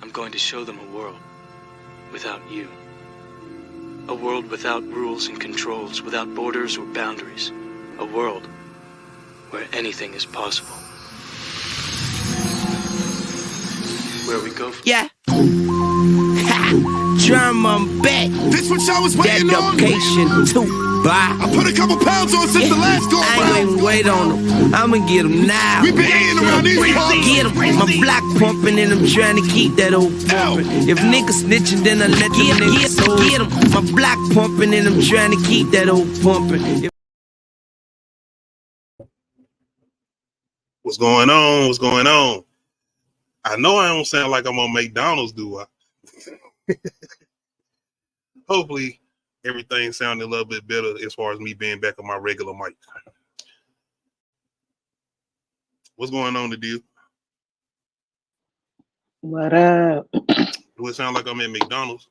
I'm going to show them a world without you. A world without rules and controls, without borders or boundaries. A world where anything is possible. Where we go from... Yeah. Drum on back. This what y'all was waiting on? Dedication to buy. I put a couple pounds on since the last go I ain't around. even wait on them. I'ma get them now. We been eating around these parts. Get them. My block pumping and I'm trying to keep that old pumping. If niggas snitching, then I let them niggas get them. My block pumping and I'm trying to keep that old pumping. What's going on? What's going on? I know I don't sound like I'm on McDonald's, do I? Hopefully, everything sounded a little bit better as far as me being back on my regular mic. What's going on, the deal? What up? Do it sound like I'm at McDonald's?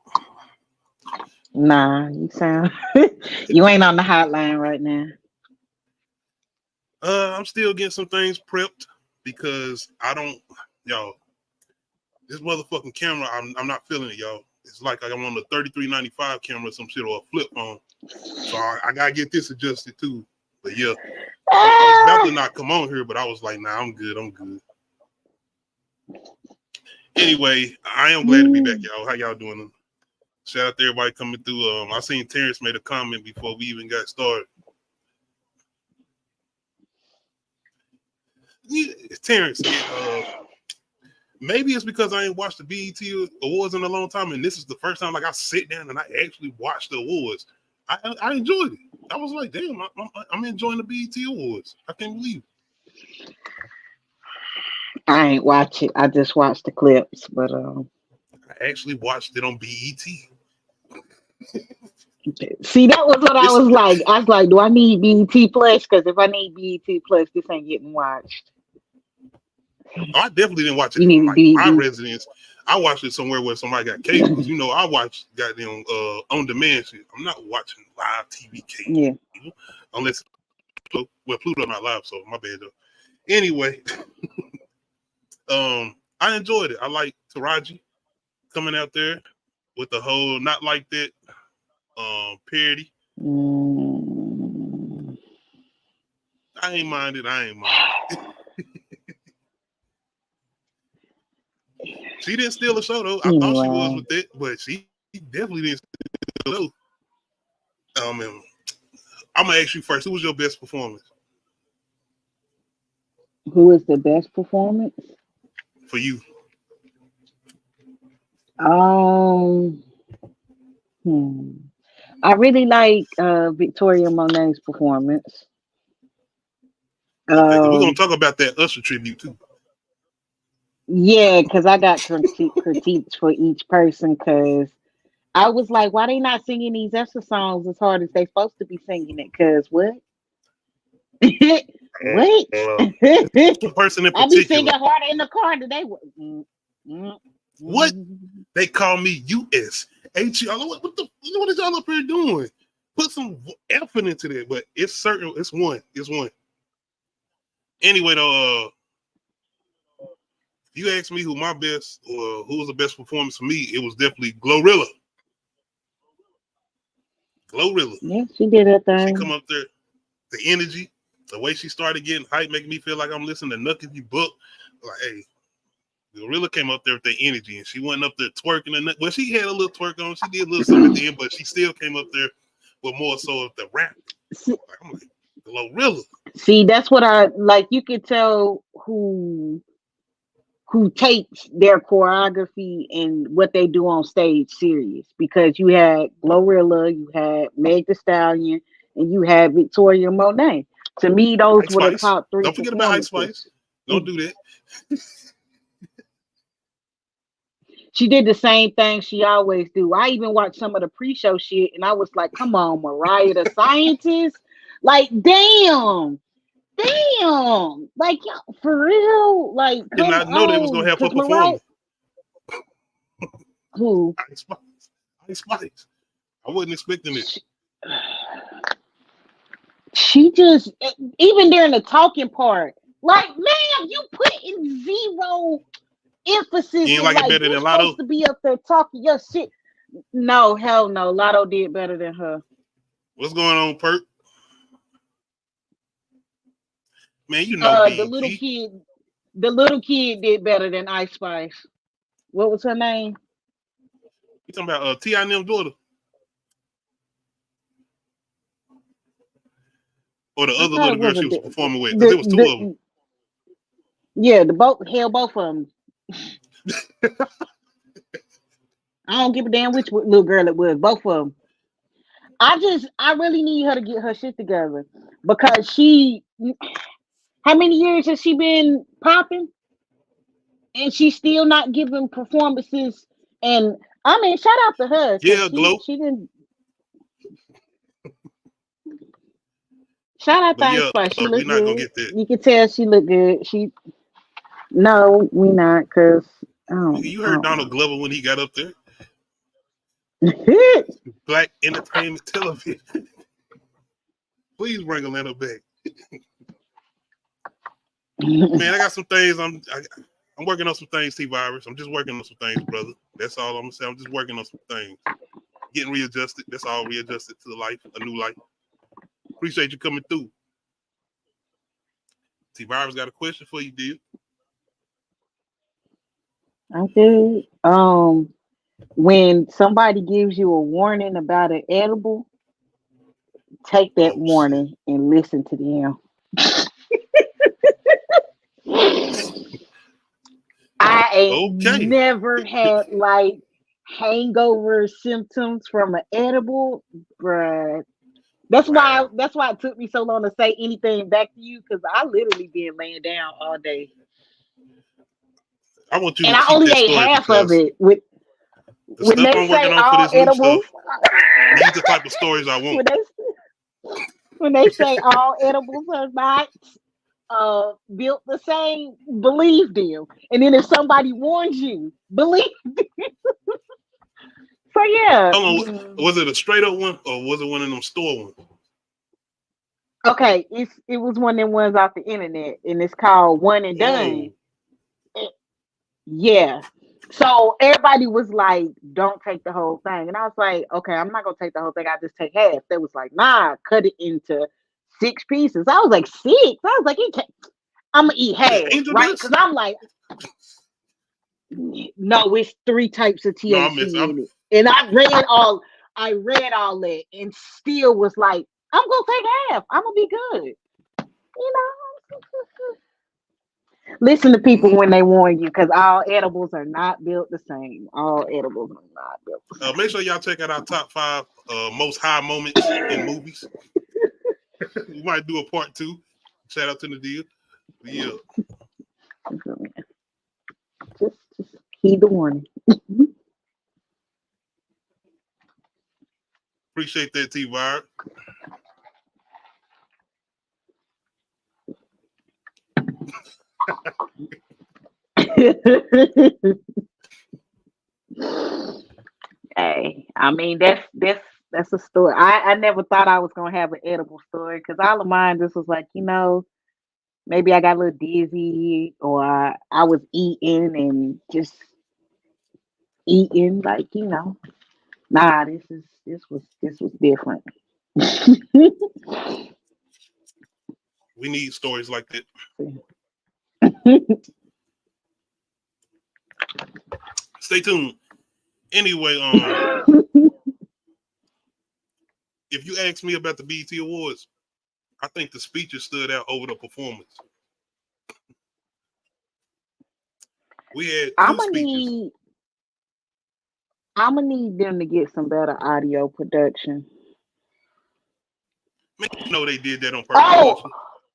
Nah, you sound you ain't on the hotline right now. I'm still getting some things prepped because I don't, y'all. This motherfucking camera, I'm not feeling it, y'all. It's like I'm on the 3395 camera, some shit, or a flip phone. So I gotta get this adjusted too. But yeah, I was about to not come on here, but I was like, nah, I'm good. I'm good. Anyway, I am glad to be back, y'all. How y'all doing? Shout out to everybody coming through. I seen Terrence made a comment before we even got started. Yeah, Terrence, maybe it's because I ain't watched the BET Awards in a long time, and this is the first time like I sit down and I actually watch the awards. I enjoyed it. I was like, damn, I'm enjoying the BET Awards. I can't believe it. I ain't watch it. I just watched the clips, but I actually watched it on BET. see, that was what I was like. I was like, do I need BET Plus? Because if I need BET Plus, this ain't getting watched. Oh, I definitely didn't watch it You in need my BET. residence. I watched it somewhere where somebody got cable. Because, you know, I watch goddamn on demand shit. I'm not watching live TV cable. Yeah. Unless, well, Pluto not live, so my bad though. Anyway, I enjoyed it. I like Taraji coming out there with the whole not like that parody. I ain't minded. She didn't steal the show though. I thought she was with it, but she definitely didn't steal the show. I'm gonna ask you first. Who was your best performance? Who is the best performance? For you? I really like Victoria Monet's performance. Okay, we're gonna talk about that Usher tribute too. Yeah, because I got critiques for each person. Because I was like, why they not singing these Usher songs as hard as they supposed to be singing it? Because what? Wait, Person in particular. I be singing harder in the car today. What? They call me USHER. What is y'all up here doing? Put some effort into that, but it's certain. It's one. Anyway, though, if you ask me who my best or who was the best performance for me, it was definitely GLORILLA. Yeah, she did her thing. She come up there, the energy, the way she started getting hype, making me feel like I'm listening to Nucky Book. Like, hey, GLORILLA came up there with the energy, and she went up there twerking. Well, she had a little twerk on. She did a little something at the end, but she still came up there with more so of the rap. Like, I'm like, GLORILLA. See, that's what I like. You could tell who takes their choreography and what they do on stage serious, because you had GLORILLA, you had Meg Thee Stallion, and you had Victoria Monet. To me, those were the top three. Don't forget about Ice Spice. Don't do that. She did the same thing she always do. I even watched some of the pre-show shit, and I was like, "Come on, Mariah the Scientist! Like, damn, like for real, like." Did not know they was gonna have her perform. Who? Ice Spice. I wasn't expecting it. She just, even during the talking part, like, ma'am, you put in zero emphasis You is ain't like it like better you're than Lotto? supposed to be up there talking your shit. No, hell no. Lotto did better than her. What's going on, Perk? Man, you know The B.E.T. little kid did better than Ice Spice. What was her name? You talking about T.I. and them daughter? Or the I other thought little it girl was she was performing with? Because there was two of them. yeah, both of them. I don't give a damn which little girl it was. Both of them. I really need her to get her shit together because how many years has she been popping? And she's still not giving performances. And I mean, shout out to her because Yeah, Glow. she didn't. Shout out to But Ice yeah, Spice. She we're looked not going to good. get that. You can tell she looked good. No, we not because I You heard don't Donald Glover when he got up there? know. Black Entertainment Television. Please bring Atlanta back. Man, I got some things. I'm working on some things, T-Virus. I'm just working on some things, brother. That's all I'm going to say. I'm just working on some things. Getting readjusted. That's all, readjusted to the life, a new life. Appreciate you coming through. T-Virus got a question for you, dear. Okay. When somebody gives you a warning about an edible, take that Oh, shit. warning and listen to them. I ain't Okay. never had like hangover symptoms from an edible, bruh. That's Wow. why it took me so long to say anything back to you because I literally been laying down all day. I want you And to I keep only that ate story half of because it. the When stuff they I'm working say on for all this new edibles, stuff, these the type of stories I want. when they say all edibles are not built the same, believe them. And then if somebody warns you, believe. So yeah. Hold on, was it a straight up one or was it one of them store ones? Okay, it was one of them ones off the internet, and it's called One and Whoa. Done. Yeah. So everybody was like, "Don't take the whole thing," and I was like, "Okay, I'm not gonna take the whole thing. I just take half." They was like, "Nah, cut it into 6 pieces." I was like, 6. I was like, "I'm gonna eat What is half, angel right?" Because dust? I'm like, "No, it's 3 types of No, I THC miss. in it," and I read all that, and still was like, "I'm gonna take half. I'm gonna be good," you know. Listen to people when they warn you, because all edibles are not built the same. All edibles are not built the same. Make sure y'all check out our top 5 most high moments in movies. We might do a part 2. Shout out to the deal. But yeah, Just heed the warning. appreciate that, T-Virus. Hey, I mean that's a story. I never thought I was gonna have an edible story because all of mine just was like, maybe I got a little dizzy or I was eating and just eating like, nah, this was different. We need stories like that. Stay tuned. Anyway, if you ask me about the BET Awards, I think the speeches stood out over the performance. We had 2 speeches. I'm gonna need them to get some better audio production. Man, you know they did that on purpose. Oh,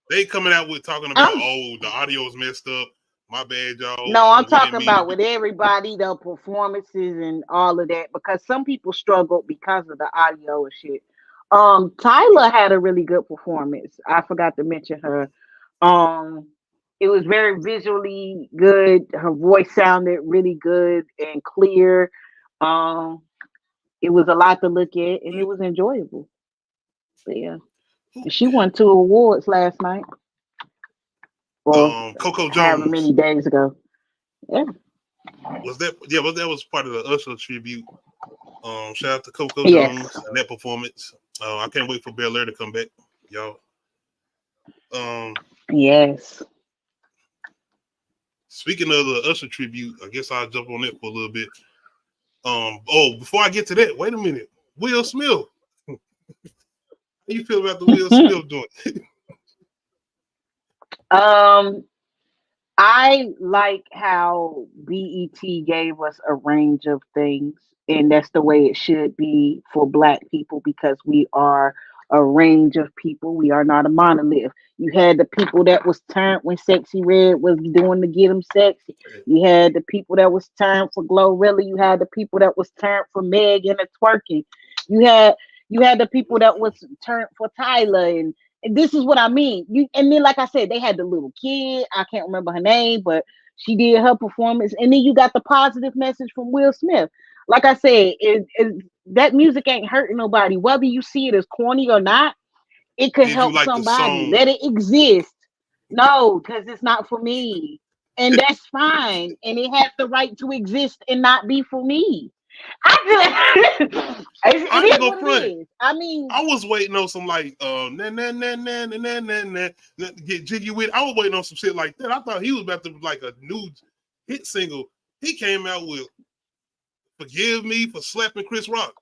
They coming out with talking about, I'm the audio's messed up. My bad, no, I'm y'all. We didn't talking mean to about do. with everybody, the performances and all of that, because some people struggled because of the audio and shit. Tyler had a really good performance. I forgot to mention her. Um, it was very visually good. Her voice sounded really good and clear. Um, it was a lot to look at, and it was enjoyable. But yeah, and she won 2 awards last night, or Coco however Jones. many days ago. Yeah. Was that? Yeah, but that was part of the Usher tribute. Shout out to Coco Yes. Jones and that performance. I can't wait for Bel Air to come back, y'all. Yes. Speaking of the Usher tribute, I guess I'll jump on that for a little bit. Before I get to that, wait a minute. Will Smith. How you feel about the Will Smith joint? I like how BET gave us a range of things, and that's the way it should be for Black people because we are a range of people. We are not a monolith. You had the people that was turned when Sexy Red was doing to get them sexy. You had the people that was turned for Glorilla. You had the people that was turned for Meg and the twerking. You had the people that was turned for Tyler and this is what I mean. And then, like I said, they had the little kid. I can't remember her name, but she did her performance. And then you got the positive message from Will Smith. Like I said, that music ain't hurting nobody. Whether you see it as corny or not, it could Did you help like the somebody. song? Let it exist. No, because it's not for me. And that's fine. And it has the right to exist and not be for me. I just, I it ain't is gonna what it front. is. I mean, I was waiting on some like na na na na na na na na get jiggy with. I was waiting on some shit like that. I thought he was about to like a new hit single. He came out with "Forgive Me for Slapping Chris Rock."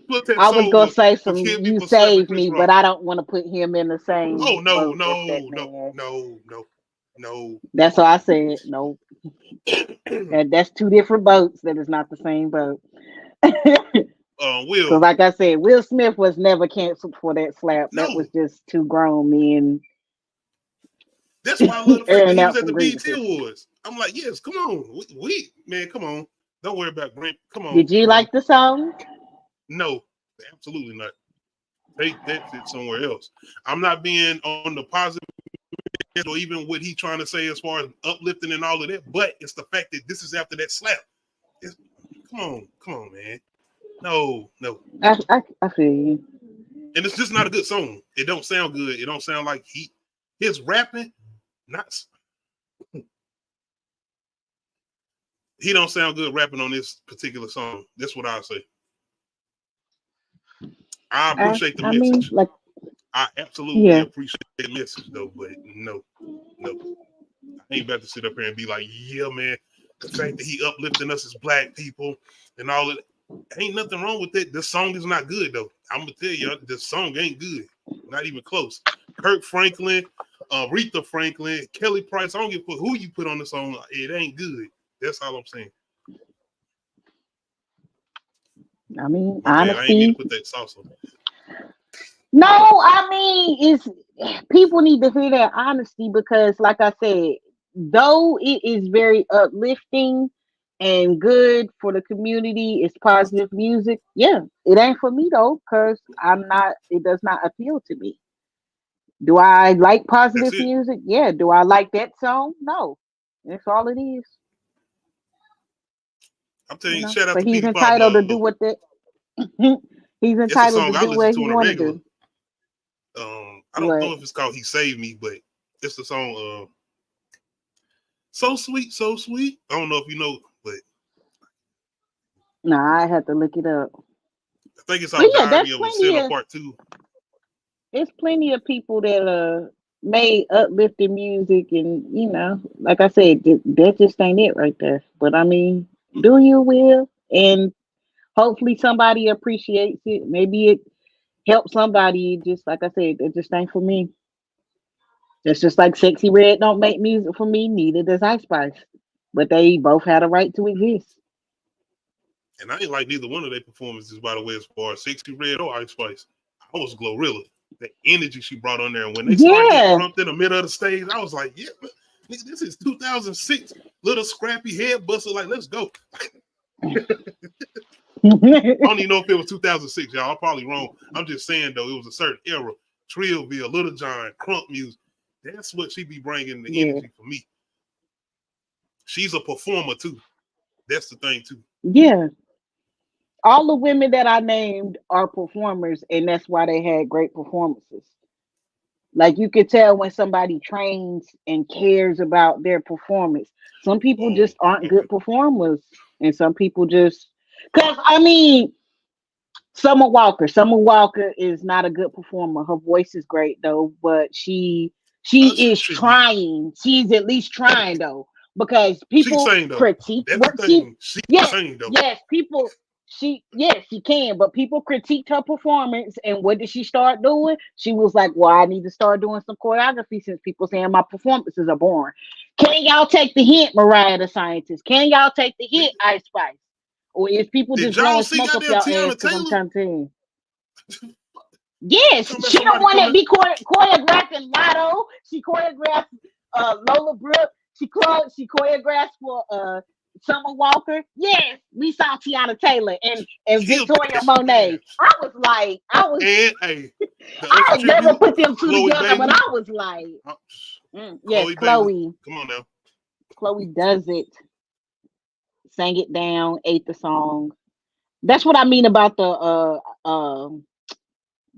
Put that I was song gonna with say some "Forgive Me you for Slapping saved Chris me, Rock." but I don't want to put him in the same Oh no boat as no that no man. no. That's why I said no. That's two different boats. That is not the same boat. Will, Because, like I said, Will Smith was never canceled for that slap. That was no. just two grown men That's why I love the fact that airing he was out at some the BET grievances. Awards. I'm like, yes, come on, we man, come on. Don't worry about Grant. Come on, Did you come on. like the song? No, absolutely not. Take that shit somewhere else. I'm not being on the positive or even what he trying to say as far as uplifting and all of that. But it's the fact that this is after that slap. Come on, man. No. I feel you. And it's just not a good song. It don't sound good. It don't sound like his rapping, not he don't sound good rapping on this particular song. That's what I say. I appreciate the I mean, message. like, I absolutely yeah. appreciate the message though, but no. I ain't about to sit up here and be like, yeah, man, the fact that he uplifting us as Black people and all of that. Ain't nothing wrong with it. The song is not good though. I'm gonna tell you, the song ain't good. Not even close. Kirk Franklin, Aretha Franklin, Kelly Price. I don't give a fuck who you put on the song. It ain't good. That's all I'm saying. I mean, My bad. I ain't mean honesty. to put that sauce on. No, I mean, it's people need to hear that honesty because, like I said, though it is very uplifting and good for the community, it's positive music. Yeah, it ain't for me though, because I'm not. It does not appeal to me. Do I like That's positive it. music? Yeah. Do I like that song? No. That's all it is. I'm telling you, shout out But to he's Petey entitled to do Pablo. what that. He's It's a entitled to song I do listen what to he on a want to regular. do. I don't What? know if it's called "He Saved Me," but it's the song "So Sweet, So Sweet." I don't know if you know, but No, I had to look it up. I think it's But on yeah, "Diary of a Sinner" Part 2. there's plenty of people that made uplifting music, and like I said, that just ain't it right there. But I mean, do you will, and hopefully somebody appreciates it. Maybe it helps somebody. Just like I said, it just ain't for me. It's just like Sexy Red don't make music for me, neither does Ice Spice. But they both had a right to exist. And I ain't like neither one of their performances, by the way, as far as Sexy Red or Ice Spice. I was Glorilla. The energy she brought on there. And when they started getting Yeah. crumped in the middle of the stage, I was like, yeah, nigga, this is 2006. Little scrappy head buster. Like, let's go. I don't even know if it was 2006, y'all. I'm probably wrong. I'm just saying, though, it was a certain era. Trillville, Little John, crump music. That's what she be bringing the Yeah. energy for me. She's a performer, too. That's the thing, too. Yeah. All the women that I named are performers, and that's why they had great performances. Like you could tell when somebody trains and cares about their performance. Some people Oh, just aren't okay. good performers, and some people just because I mean, Summer Walker is not a good performer. Her voice is great though, but she Usher is tribute. trying. She's at least trying though, because She can people sing though. critique That's the what she. thing. She can Yes, sing though. yes, people. Yes, she can, but people critiqued her performance, and what did she start doing? She was like, "Well, I need to start doing some choreography since people saying my performances are boring." Can y'all take the hint, Mariah the Scientist? Can y'all take the hint, Ice Spice? Or is people Did just y'all blowing see smoke up goddamn y'all ass Tiana because I'm Taylor? trying to tell you? Yes, Talking about she the somebody one that coming. be choreographing Lotto. She choreographed Lola Brooke. She choreographed for Summer Walker. Yes, we saw Tiana Taylor and Killed Victoria that shit Monet. ass. And hey, the I Usher had never tribute, put them two Chloe together, but Bailey. I was like, Uh, yes, Chloe Bailey. Come on now. Chloe does it, sang it down, ate the song. That's what I mean about the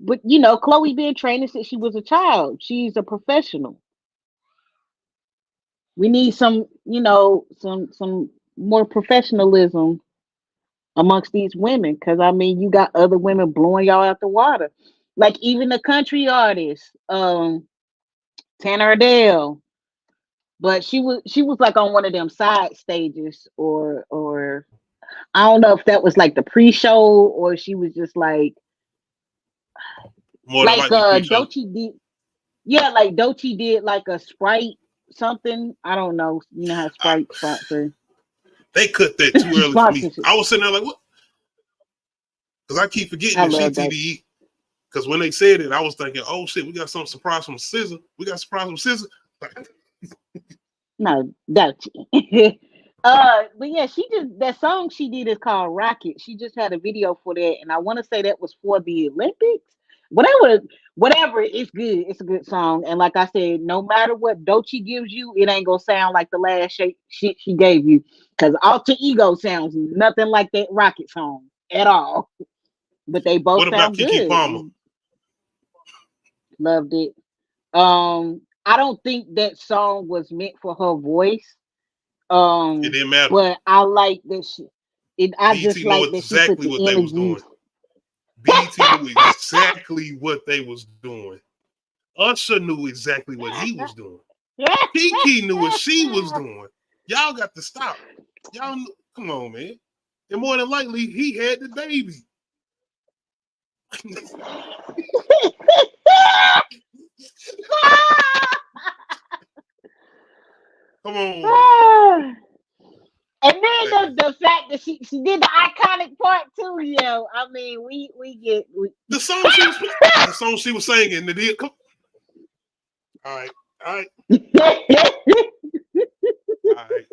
but Chloe been training since she was a child. She's a professional. We need some more professionalism amongst these women, because I mean you got other women blowing y'all out the water. Like even the country artist, Tanner Adele. But she was like on one of them side stages, or I don't know if that was like the pre-show, or she was just More than like likely pre-show. Doechii did. Yeah, like Doechii did like a Sprite something. I don't know. You know how I, Sprite sponsor they cut that too early for me. sponsorship. I was sitting there like, what? Because I keep forgetting I that she love Doechii. TDE. Because when they said it, I was thinking, oh shit, we got something surprise from SZA. We got surprise from SZA. No, Doechii. But yeah, she just that song she did is called Rocket. She just had a video for that, and I want to say that was for the Olympics. Whatever, it's good. It's a good song, and like I said, no matter what Doechii gives you, it ain't gonna sound like the last shit she gave you. Because Alter Ego sounds nothing like that Rocket song at all. But they both What about sound Keke good. Palmer? Loved it. I don't think that song was meant for her voice. It Um, didn't matter. but I like that she. I just BET know like that she put exactly the what they was energy. doing. BET knew exactly what they was doing. Usher knew exactly what he was doing. Keke knew what she was doing. Y'all got to stop. Come on, man. And more than likely, he had the baby. Come on. And then Hey, the fact that she did the iconic part too, yo. I mean, we get the song she was singing. All right, all right, all right.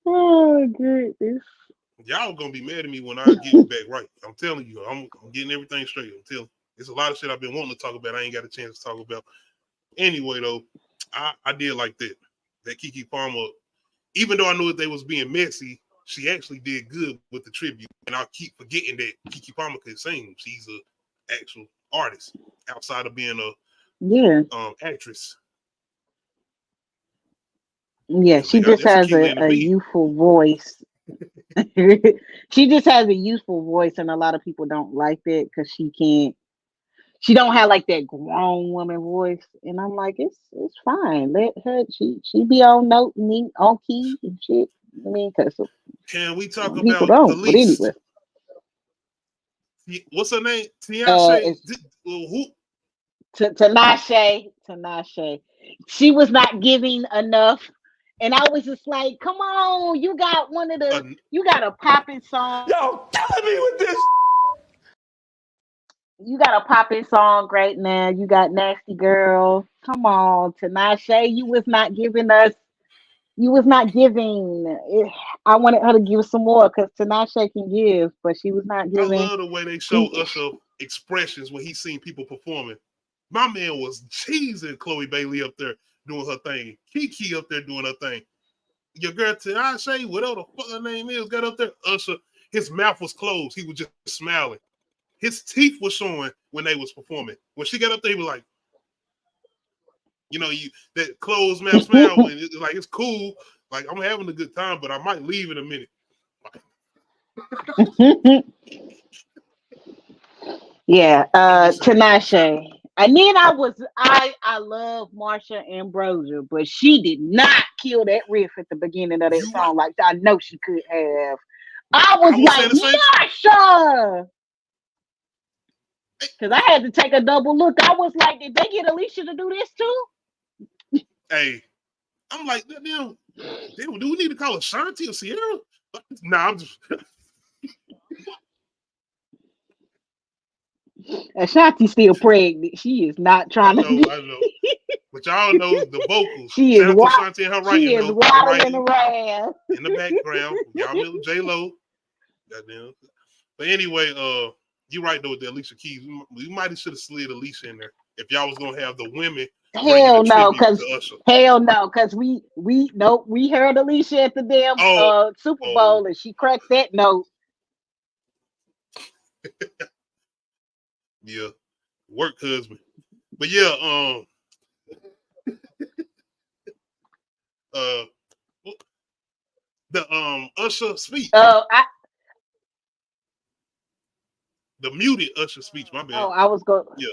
Oh goodness. Y'all gonna be mad at me when I get back right. I'm telling you, I'm getting everything straight. I'm telling you. It's a lot of shit I've been wanting to talk about. I ain't got a chance to talk about. Anyway, though, I did like that. That Keke Palmer, even though I knew that they was being messy, she actually did good with the tribute. And I keep forgetting that Keke Palmer can sing. She's a actual artist outside of being Yeah. a actress. Yeah, Because they she got just that's a has key lane to a be. youthful voice. She just has a youthful voice, and a lot of people don't like that because she don't have like that grown woman voice. And I'm like, it's fine. Let her she be on note and on key and shit. I mean, because Can we talk some people about the don't. But anyway, least? What's her name? Tiashe. it's Who? Tinashe. She was not giving enough. And I was just like, come on, you got a popping song. Y'all killing me with this. You got a popping song right now. You got Nasty Girl. Come on, Tinashe. You was not giving. I wanted her to give some more because Tinashe can give, but she was not I giving. love the way they show She, Usher expressions when he seen people performing. My man was cheesing Chloe Bailey up there doing her thing. Keke up there doing her thing. Your girl Tinashe, whatever the fuck her name is, got up there. Usher, his mouth was closed. He was just smiling. his teeth were showing when they was performing. When she got up there, he was like, you know, that closed mouth smile when it's like it's cool. Like I'm having a good time, but I might leave in a minute. Yeah, Tinashe. And then I love Marsha Ambrosius, but she did not kill that riff at the beginning of that song like I know she could have. I was like, Marsha! Because I had to take a double look. I was like, did they get Alicia to do this too? Hey, I'm like, damn, do we need to call Ashanti or Sierra? Nah, I'm just... Ashanti still pregnant. She is not trying to. I know. But y'all know the vocals. She Shout is out to Ashanti and her writing. She is waddling around in the background. Y'all know J-Lo. Goddamn. But anyway, you right though with the Alicia Keys. We might have should have slid Alicia in there if y'all was gonna have the women. Hell no, because we heard Alicia at the damn Super Bowl and she cracked that note. Yeah, work husband. But yeah, the Usher speech. The muted Usher speech. My bad. Oh, I was going. Yeah.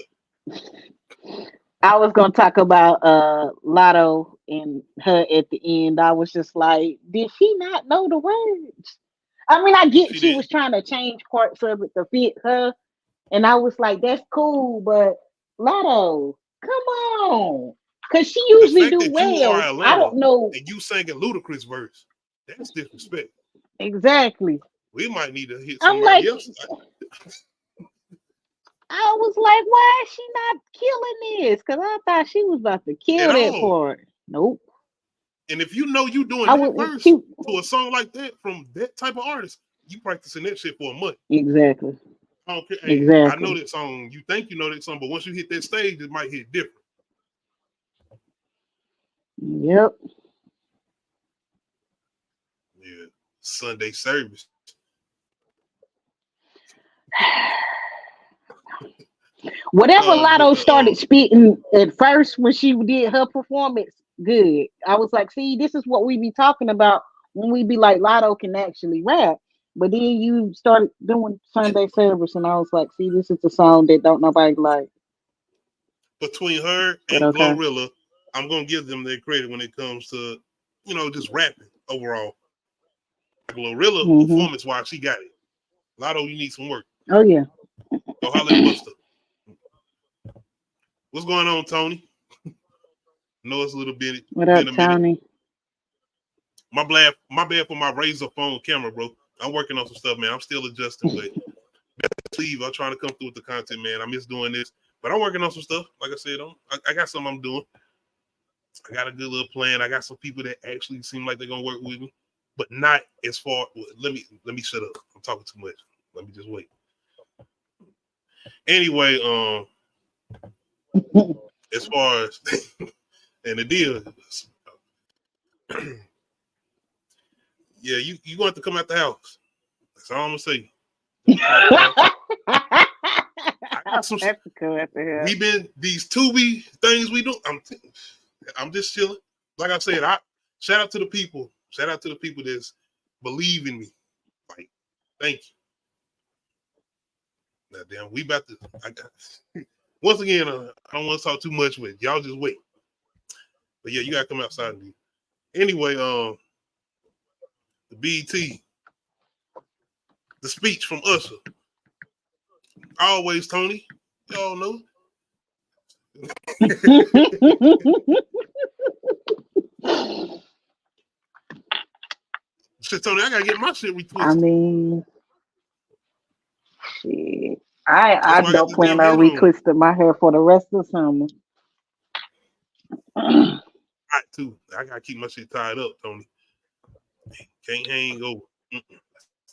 I was gonna talk about Lotto and her at the end. I was just like, did she not know the words? I mean, I get she was trying to change parts of it to fit her, and I was like, that's cool, but Lotto, come on, because she usually do well. I don't know. And you sang a Ludacris verse. That's disrespect. Exactly. We might need to hit somebody else. I was like, why is she not killing this? Because I thought she was about to kill that part. Nope. And if you know you doing that verse to a song like that from that type of artist, you practicing that shit for a month. Exactly. I don't care. Hey, exactly. I know that song. You think you know that song, but once you hit that stage, it might hit different. Yep. Yeah. Sunday service. Whatever Lotto started spitting at first when she did her performance, good. I was like, see, this is what we be talking about when we be like, Lotto can actually rap. But then you started doing Sunday service, and I was like, see, this is the song that don't nobody like. Between her and GLORILLA, I'm gonna give them their credit when it comes to, just rapping overall. GLORILLA performance-wise, she got it. Lotto, you need some work. Oh yeah. Go holler at Buster. What's going on, Tony? Know it's a little bit. What up, Tony? My bad for my Razor phone camera, bro. I'm working on some stuff, man. I'm still adjusting, but Steve, I'm trying to come through with the content, man. I miss doing this, but I'm working on some stuff. Like I said, I got something I'm doing. I got a good little plan. I got some people that actually seem like they're gonna work with me, but not as far. Let me shut up. I'm talking too much. Let me just wait. Anyway, as far as and the deal, yeah, you going to have to come out the house. That's all I'm gonna say. I got some. We been these Tubi things we do. I'm just chilling. Like I said, shout out to the people. Shout out to the people that's believe in me. Like, thank you. Now, damn, we about to. Once again, I don't want to talk too much with y'all. Just wait. But yeah, you gotta come outside and do. Anyway, the B.E.T, the speech from Usher. Always, Tony. Y'all know. Shit, Tony, I gotta get my shit retweeted. I mean, shit. I don't plan on retwisting my hair for the rest of the summer. I too. I gotta keep my shit tied up, Tony. Can't hang over.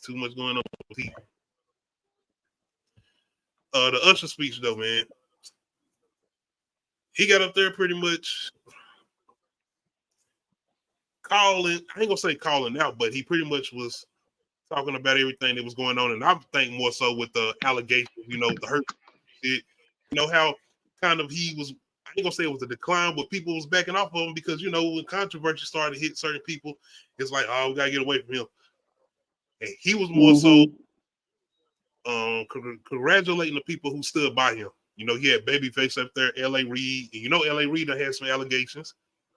Too much going on with people. The Usher speech though, man. He got up there pretty much calling. I ain't gonna say calling out, but he pretty much was talking about everything that was going on, and I think more so with the allegations, the hurt shit. How kind of he was. I ain't gonna say it was a decline, but people was backing off of him because when controversy started to hit certain people, it's like, oh, we gotta get away from him. And he was more so congratulating the people who stood by him. He had Babyface up there, L.A. Reid, and L.A. Reid had some allegations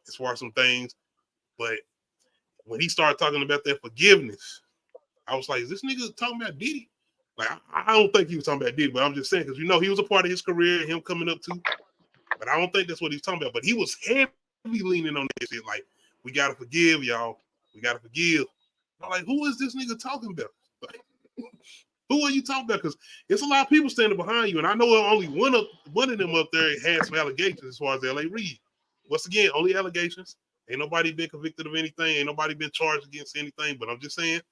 as far as some things, but when he started talking about that forgiveness, I was like, is this nigga talking about Diddy? Like, I don't think he was talking about Diddy, but I'm just saying, because he was a part of his career and him coming up too. But I don't think that's what he's talking about. But he was heavy leaning on that shit. Like, we got to forgive, y'all. We got to forgive. I'm like, who is this nigga talking about? Like, who are you talking about? Because it's a lot of people standing behind you. And I know only one of them up there had some allegations as far as L.A. Reid. Once again, only allegations. Ain't nobody been convicted of anything. Ain't nobody been charged against anything. But I'm just saying,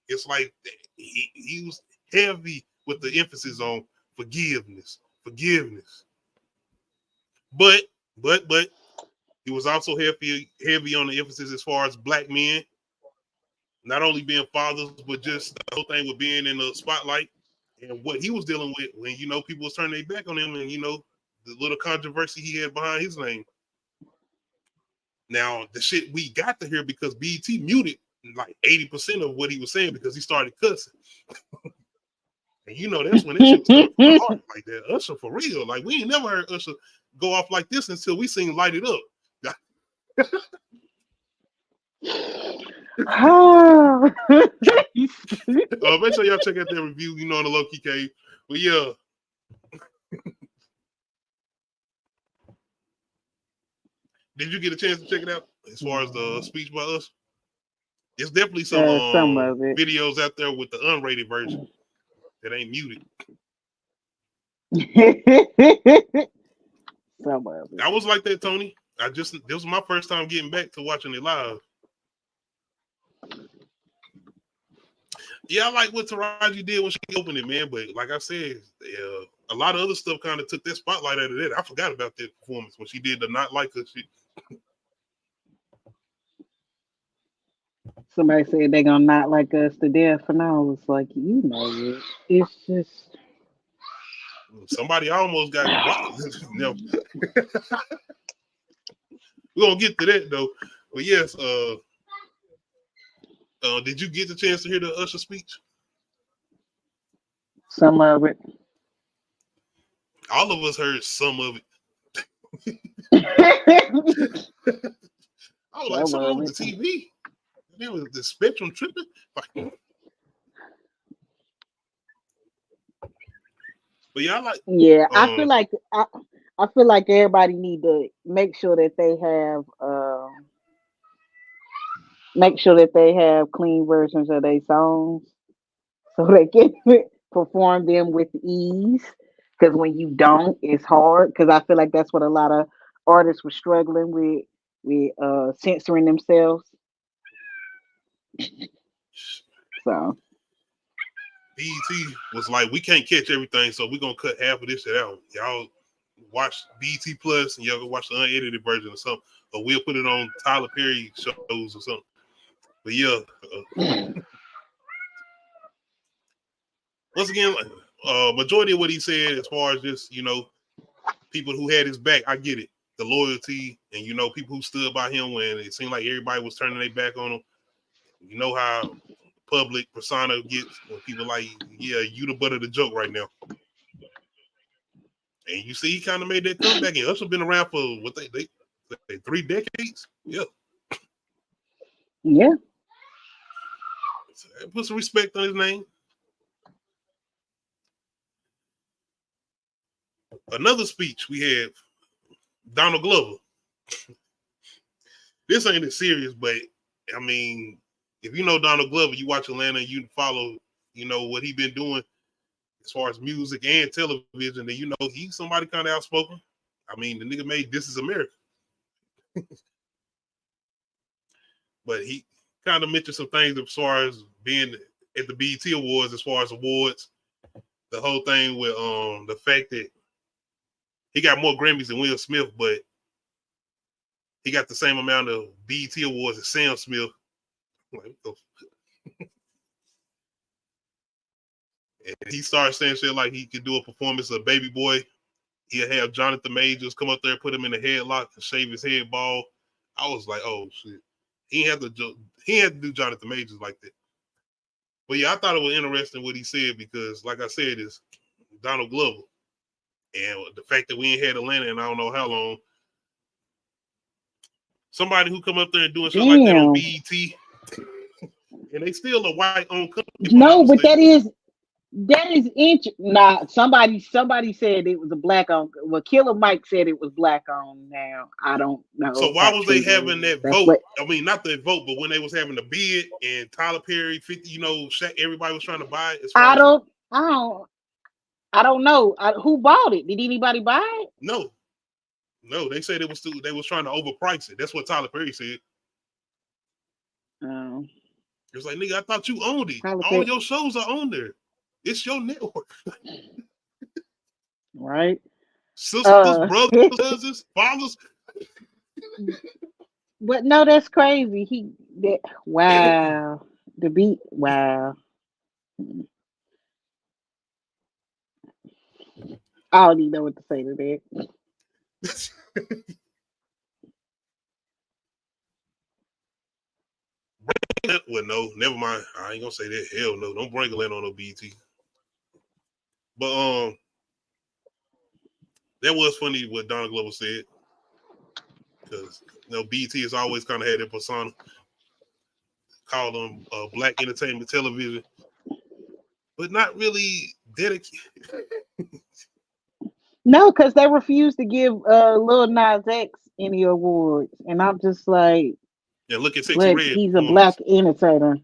it's like he was heavy with the emphasis on forgiveness. But he was also heavy on the emphasis as far as black men, not only being fathers, but just the whole thing with being in the spotlight and what he was dealing with when people was turning their back on him, and the little controversy he had behind his name. Now the shit we got to hear because B.E.T muted like 80% of what he was saying because he started cussing. And that's when that shit was coming from the heart, like that. Usher for real. Like, we ain't never heard Usher go off like this until we seen Light It Up. Make sure y'all check out that review, on the Low Key Cave. But yeah. Did you get a chance to check it out as far as the speech by Usher? There's definitely some of it. videos out there with the unrated version that ain't muted. Some of it. I was like that, Tony. This was my first time getting back to watching it live. Yeah, I like what Taraji did when she opened it, man. But like I said, a lot of other stuff kind of took that spotlight out of that. I forgot about that performance when she did the Not Like Us shit. Somebody said they're gonna not like us to death, and I was like, it. It's just somebody almost got We're gonna get to that though. But yes, did you get the chance to hear the Usher speech? Some of it. All of us heard some of it. I was like, something wrong with the TV. There was the spectrum tripping. But yeah, I feel like I feel like everybody need to make sure that they have clean versions of their songs so they can perform them with ease. Because when you don't, it's hard. Because I feel like that's what a lot of artists were struggling with censoring themselves. So B.E.T was like, we can't catch everything, so we're gonna cut half of this shit out. Y'all watch B.E.T Plus and y'all go watch the unedited version or something, or we'll put it on Tyler Perry shows or something. But yeah, once again, majority of what he said, as far as just people who had his back, I get it, the loyalty, and people who stood by him when it seemed like everybody was turning their back on him. You know how public persona gets when people like, yeah, you the butt of the joke right now. And you see, he kind of made that comeback. And Usher been around for what they 3 decades. Yeah. Yeah. So put some respect on his name. Another speech we had, Donald Glover. This ain't as serious, but I mean, if you know Donald Glover, you watch Atlanta, you follow, what he been doing as far as music and television, then he's somebody kind of outspoken. I mean, the nigga made This Is America. But he kind of mentioned some things as far as being at the BET Awards, as far as awards. The whole thing with the fact that he got more Grammys than Will Smith, but he got the same amount of BET Awards as Sam Smith. Like, And he started saying shit like he could do a performance of Baby Boy. He'll have Jonathan Majors come up there, put him in a headlock, and shave his head bald. I was like, oh shit. He had to do Jonathan Majors like that. But yeah, I thought it was interesting what he said because, like I said, it's Donald Glover. And the fact that we ain't had Atlanta in I don't know how long. Somebody who come up there and doing shit like that on B.E.T. and they still a white-owned company. No, but that is nah. Somebody said it was a black owned. Well, Killer Mike said it was black owned. Now I don't know. So why was they having that vote? I mean, not the vote, but when they was having the bid and Tyler Perry 50, you know, everybody was trying to buy it. I don't know. Who bought it? Did anybody buy it? No. They said it was too. They was trying to overprice it. That's what Tyler Perry said. It was like, nigga, I thought you owned it. All your shows are on there. It's your network. Right. Sisters, brothers, cousins, fathers. But no, that's crazy. Wow. The beat. Wow. I don't even know what to say to that. Well, no, never mind. I ain't gonna say that. Hell no, don't bring Atlanta on no BT. But that was funny what Donald Glover said because you know BT has always kind of had that persona, called them black entertainment television, but not really dedicated. No, because they refused to give Lil Nas X any awards, and I'm just like, yeah, look at Sexy Red. He's a black entertainer,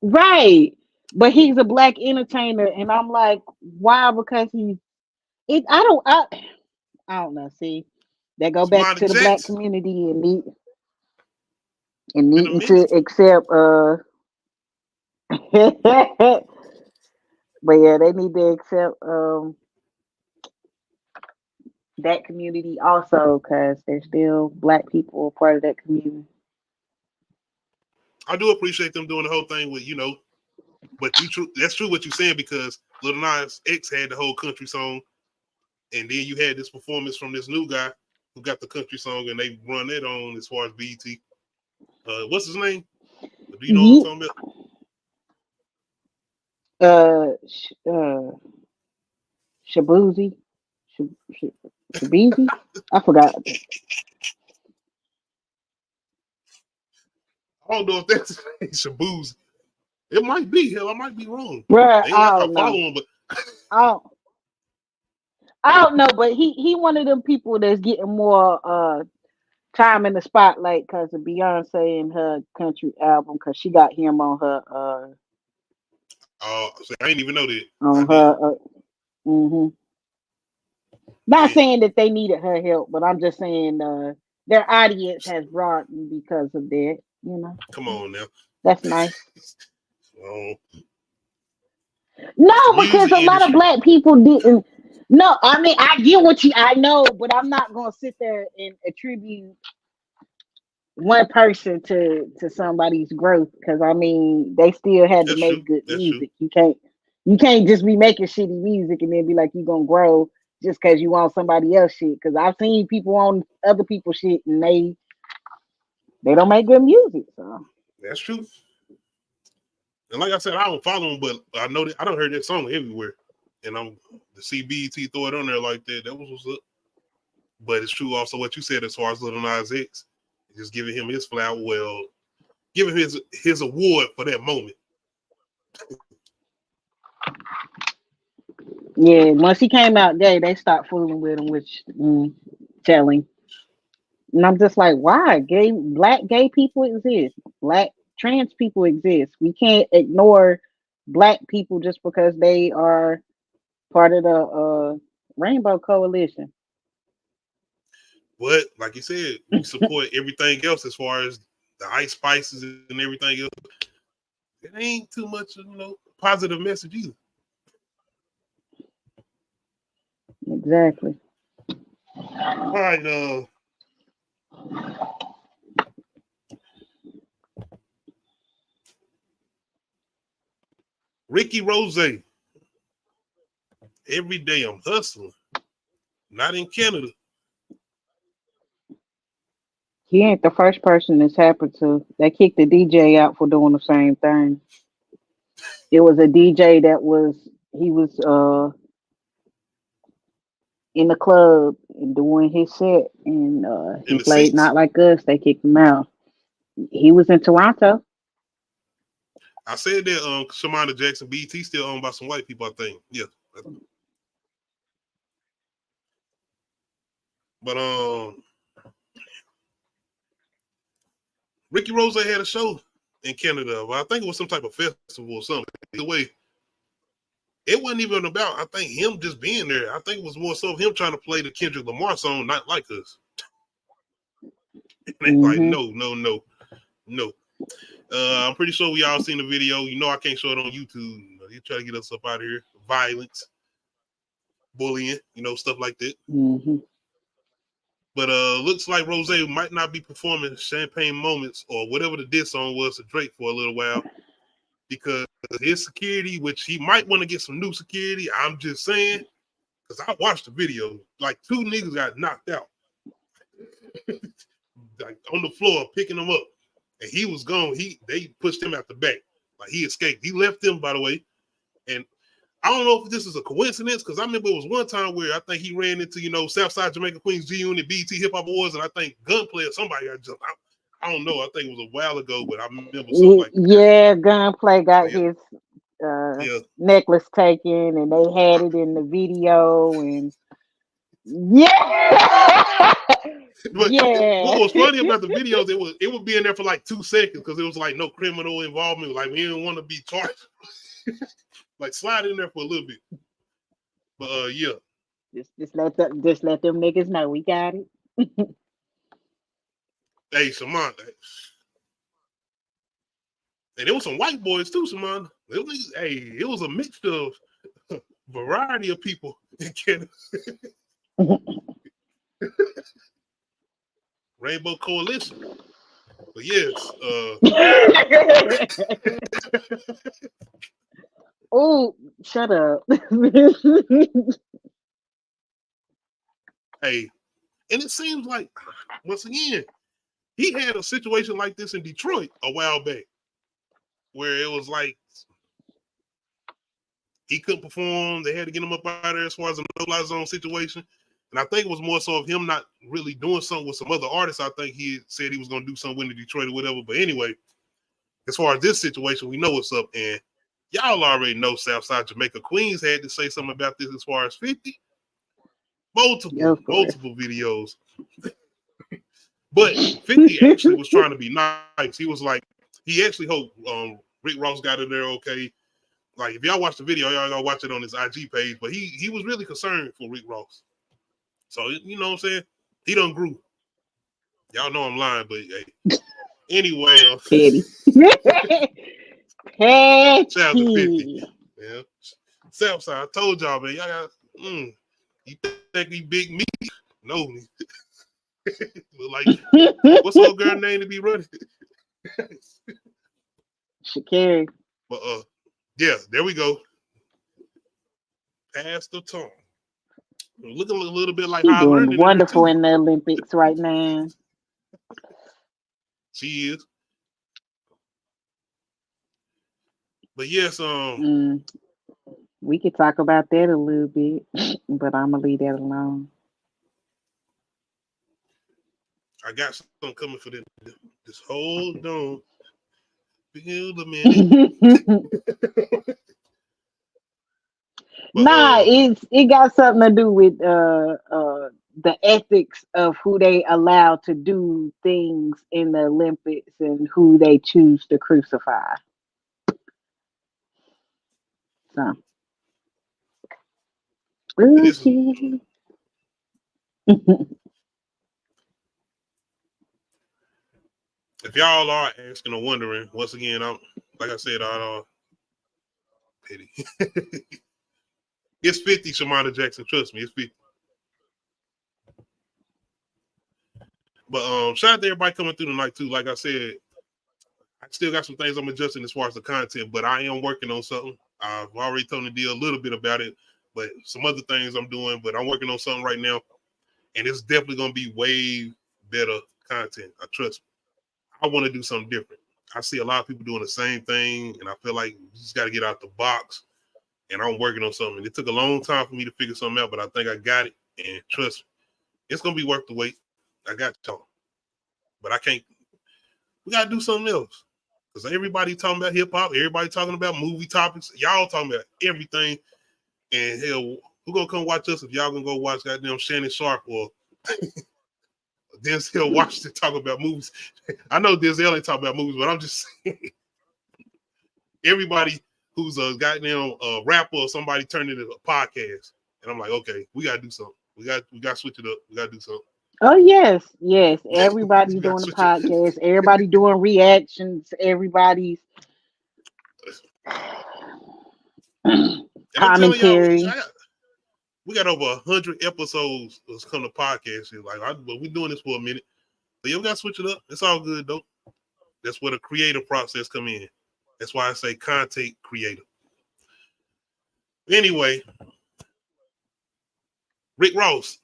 right? But he's a black entertainer, and I'm like, why? Because I don't know. See, they go back to the black community and needing to accept. But yeah, they need to accept that community also because there's still black people a part of that community. I do appreciate them doing the whole thing with, you know, but that's true what you're saying because Lil Nas X had the whole country song, and then you had this performance from this new guy who got the country song, and they run it on as far as BET. What's his name? Do you know what I'm talking about? Shabuzi. Shabuzi? I forgot. I don't know if that's Shabuzi. It might be. Hell, I might be wrong. Bruh, I don't follow him, but I don't know, but he one of them people that's getting more time in the spotlight because of Beyonce and her country album because she got him on her so I didn't even know that. On her Not saying that they needed her help, but I'm just saying their audience has broadened because of that, you know. Come on now. That's nice. No, because a lot of black people didn't. No, I mean I get I know, but I'm not gonna sit there and attribute one person to somebody's growth because I mean they still had to make good music. You can't just be making shitty music and then be like you gonna grow just because you want somebody else shit. Because I've seen people on other people's shit and they don't make good music. So that's true. And like I said, I don't follow him, but I know that I don't heard that song everywhere. And I'm to see BET throw it on there like that. That was what's up. But it's true also what you said as far as Lil Nas X, just giving him his flower. Well, giving him his award for that moment. Yeah, once he came out gay, they stopped fooling with him, which telling. And I'm just like, why? Black gay people exist. Black trans people exist. We can't ignore black people just because they are part of the Rainbow Coalition. But like you said, we support everything else as far as the Ice Spices and everything else. It ain't too much, you know, positive message either. Exactly. All right, Ricky Rose. Every day I'm hustling. Not in Canada. He ain't the first person this happened to. They kicked the DJ out for doing the same thing. It was a DJ that was in the club and doing his set, and In he the played seats. Not Like Us. They kicked him out. He was in Toronto. I said that Shamanda Jackson, B.E.T still owned by some white people, I think. Yeah. But Ricky Rose had a show in Canada. Well, I think it was some type of festival or something. Either way, it wasn't even about, I think, him just being there. I think it was more so him trying to play the Kendrick Lamar song, Not Like Us. And they like, no. I'm pretty sure we all seen the video. You know I can't show it on YouTube. You try to get us up out of here. Violence, bullying, stuff like that. Mm-hmm. But looks like Rose might not be performing Champagne Moments or whatever the diss song was to Drake for a little while because his security, which he might want to get some new security. I'm just saying, because I watched the video, like 2 niggas got knocked out. Like on the floor, picking him up. And he was gone. They pushed him out the back. Like he escaped. He left them, by the way. And I don't know if this is a coincidence, because I remember it was one time where I think he ran into, Southside Jamaica Queens G Unit, B.E.T Hip Hop Awards, and I think Gunplay or somebody got jumped out. I don't know. I think it was a while ago, but I remember something like that. Yeah, Gunplay got his necklace taken, and they had it in the video, and But what was funny about the videos, it would be in there for like 2 seconds because it was like no criminal involvement. Like we didn't want to be charged. Like slide in there for a little bit. But yeah. Just let them niggas know we got it. Hey, Samantha. And it was some white boys too, Samantha. It was a mixture of variety of people in Canada. Rainbow Coalition. But yes, oh, shut up. Hey, and it seems like, once again, he had a situation like this in Detroit a while back, where it was like he couldn't perform. They had to get him up out of there as far as a no-fly zone situation. And I think it was more so of him not really doing something with some other artists. I think he said he was going to do something in Detroit or whatever. But anyway, as far as this situation, we know what's up. And y'all already know Southside Jamaica Queens had to say something about this as far as 50. Multiple videos. But 50 actually was trying to be nice. He was like, he actually hoped Rick Ross got in there okay. Like, if y'all watch the video, y'all gotta watch it on his IG page. But he was really concerned for Rick Ross. So, you know what I'm saying? He done grew. Y'all know I'm lying, but hey. Anyway. Petty. Shout out to 50. Yeah. Southside, I told y'all, man. Y'all got, you think he big me? No. Like, what's old girl name to be running? Shakari. But yeah, there we go. Pass the tongue. Looking a little bit like She's how I learned doing it wonderful in the Olympics right now. She is. But yes, we could talk about that a little bit, but I'm gonna leave that alone. I got something coming for them. Just hold on. Feel a minute. But, it got something to do with the ethics of who they allow to do things in the Olympics and who they choose to crucify. So, okay. If y'all are asking or wondering, once again, I'm like I said, pity. It's 50, Shamanda Jackson. Trust me, it's 50. But shout out to everybody coming through tonight too. Like I said, I still got some things I'm adjusting as far as the content, but I am working on something. I've already told Nadia a little bit about it, but some other things I'm doing, but I'm working on something right now, and it's definitely going to be way better content. I trust me. I want to do something different. I see a lot of people doing the same thing, and I feel like you just got to get out the box, and I'm working on something. It took a long time for me to figure something out, but I think I got it, and trust me, it's going to be worth the wait. I got y'all. But I can't. We got to do something else. Because everybody talking about hip-hop, everybody talking about movie topics, y'all talking about everything, and hell, who going to come watch us if y'all going to go watch goddamn Shannon Sharp or Denzel Washington talk about movies? I know Denzel ain't talking about movies, but I'm just saying everybody who's a goddamn rapper or somebody turned it into a podcast. And I'm like, okay, we got to do something. We got to switch it up. We got to do something. Oh yes. Everybody's doing the podcast. Everybody doing reactions. Everybody's commentary. We got over 100 episodes that's come to podcast. But we're doing this for a minute. But you got to switch it up. It's all good though. That's where the creative process come in. That's why I say content creator. Anyway, Rick Ross.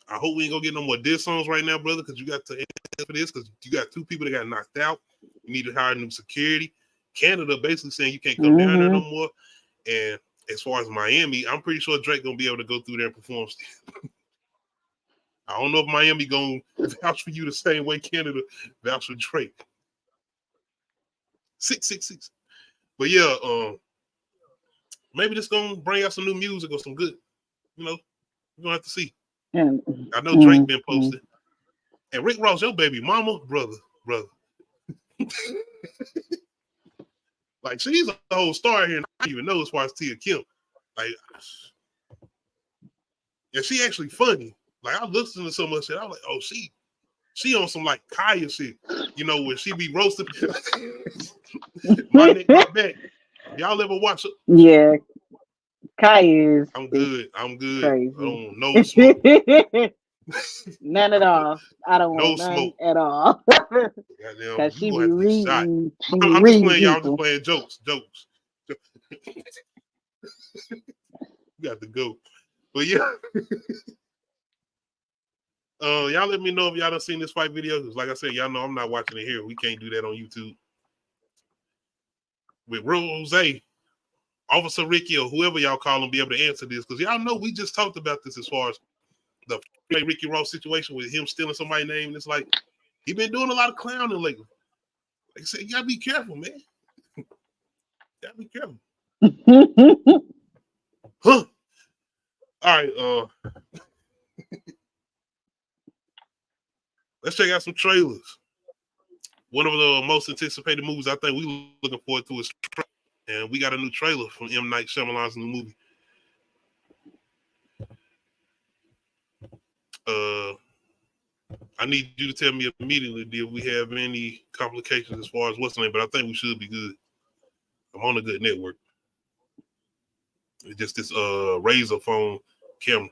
I hope we ain't gonna get no more diss songs right now, brother, because you got to answer for this, because you got 2 people that got knocked out. You need to hire new security. Canada basically saying you can't come down there no more. And as far as Miami, I'm pretty sure Drake gonna be able to go through there and perform still. I don't know if Miami gonna vouch for you the same way Canada vouch for Drake. 666. But yeah, maybe this gonna bring out some new music or some good, we're gonna have to see. I know Drake been posting. And Rick Ross, your baby mama, brother. Like, she's a whole star here, and I don't even know as far as Tia Kim. Like, and she actually funny. Like, I listened to so much shit. I was like, oh, she on some like Kaya shit. When she be roasting. My neck, my back. Y'all ever watch it? Yeah. Kaya is. I'm good. Crazy. No smoke. None at all. I don't want smoke at all. Because she be reading. I'm just playing, y'all. I'm just playing jokes. You got to go. But yeah. Y'all let me know if y'all done seen this fight video. Because like I said, y'all know I'm not watching it here. We can't do that on YouTube. With Rose, Officer Ricky, or whoever y'all call him, be able to answer this. Because y'all know we just talked about this as far as the Ricky Ross situation with him stealing somebody's name. And it's like, he been doing a lot of clowning lately. Like I said, you gotta be careful, man. You gotta be careful. Huh. All right, let's check out some trailers. One of the most anticipated movies I think we looking forward to is Trap. And we got a new trailer from M. Night Shyamalan's new movie. I need you to tell me immediately if we have any complications as far as what's the name, but I think we should be good. I'm on a good network. It's just this Razor phone camera.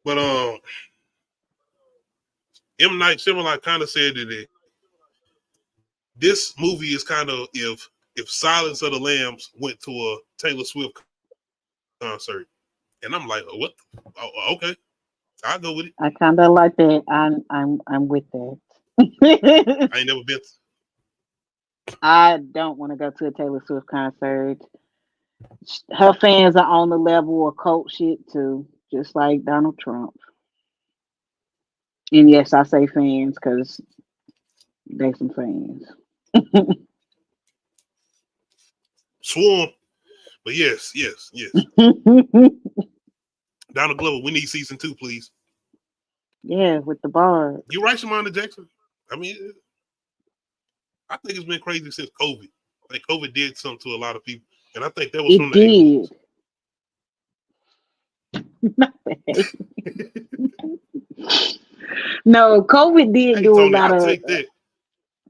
But M. Night Shyamalan kind of said that this movie is kind of if Silence of the Lambs went to a Taylor Swift concert, and I'm like, what? Oh, okay, I'll go with it. I kind of like that. I'm with that. I ain't never been. I don't want to go to a Taylor Swift concert. Her fans are on the level of cult shit too, just like Donald Trump. And yes, I say fans because they some fans. Swarm. But yes. Donald Glover, we need season 2, please. Yeah, with the bar. You right, Shamanda Jackson? I mean, I think it's been crazy since COVID. Like, COVID did something to a lot of people. And I think that was from the 80s. No, COVID did do Tony, a lot I'll of... take that.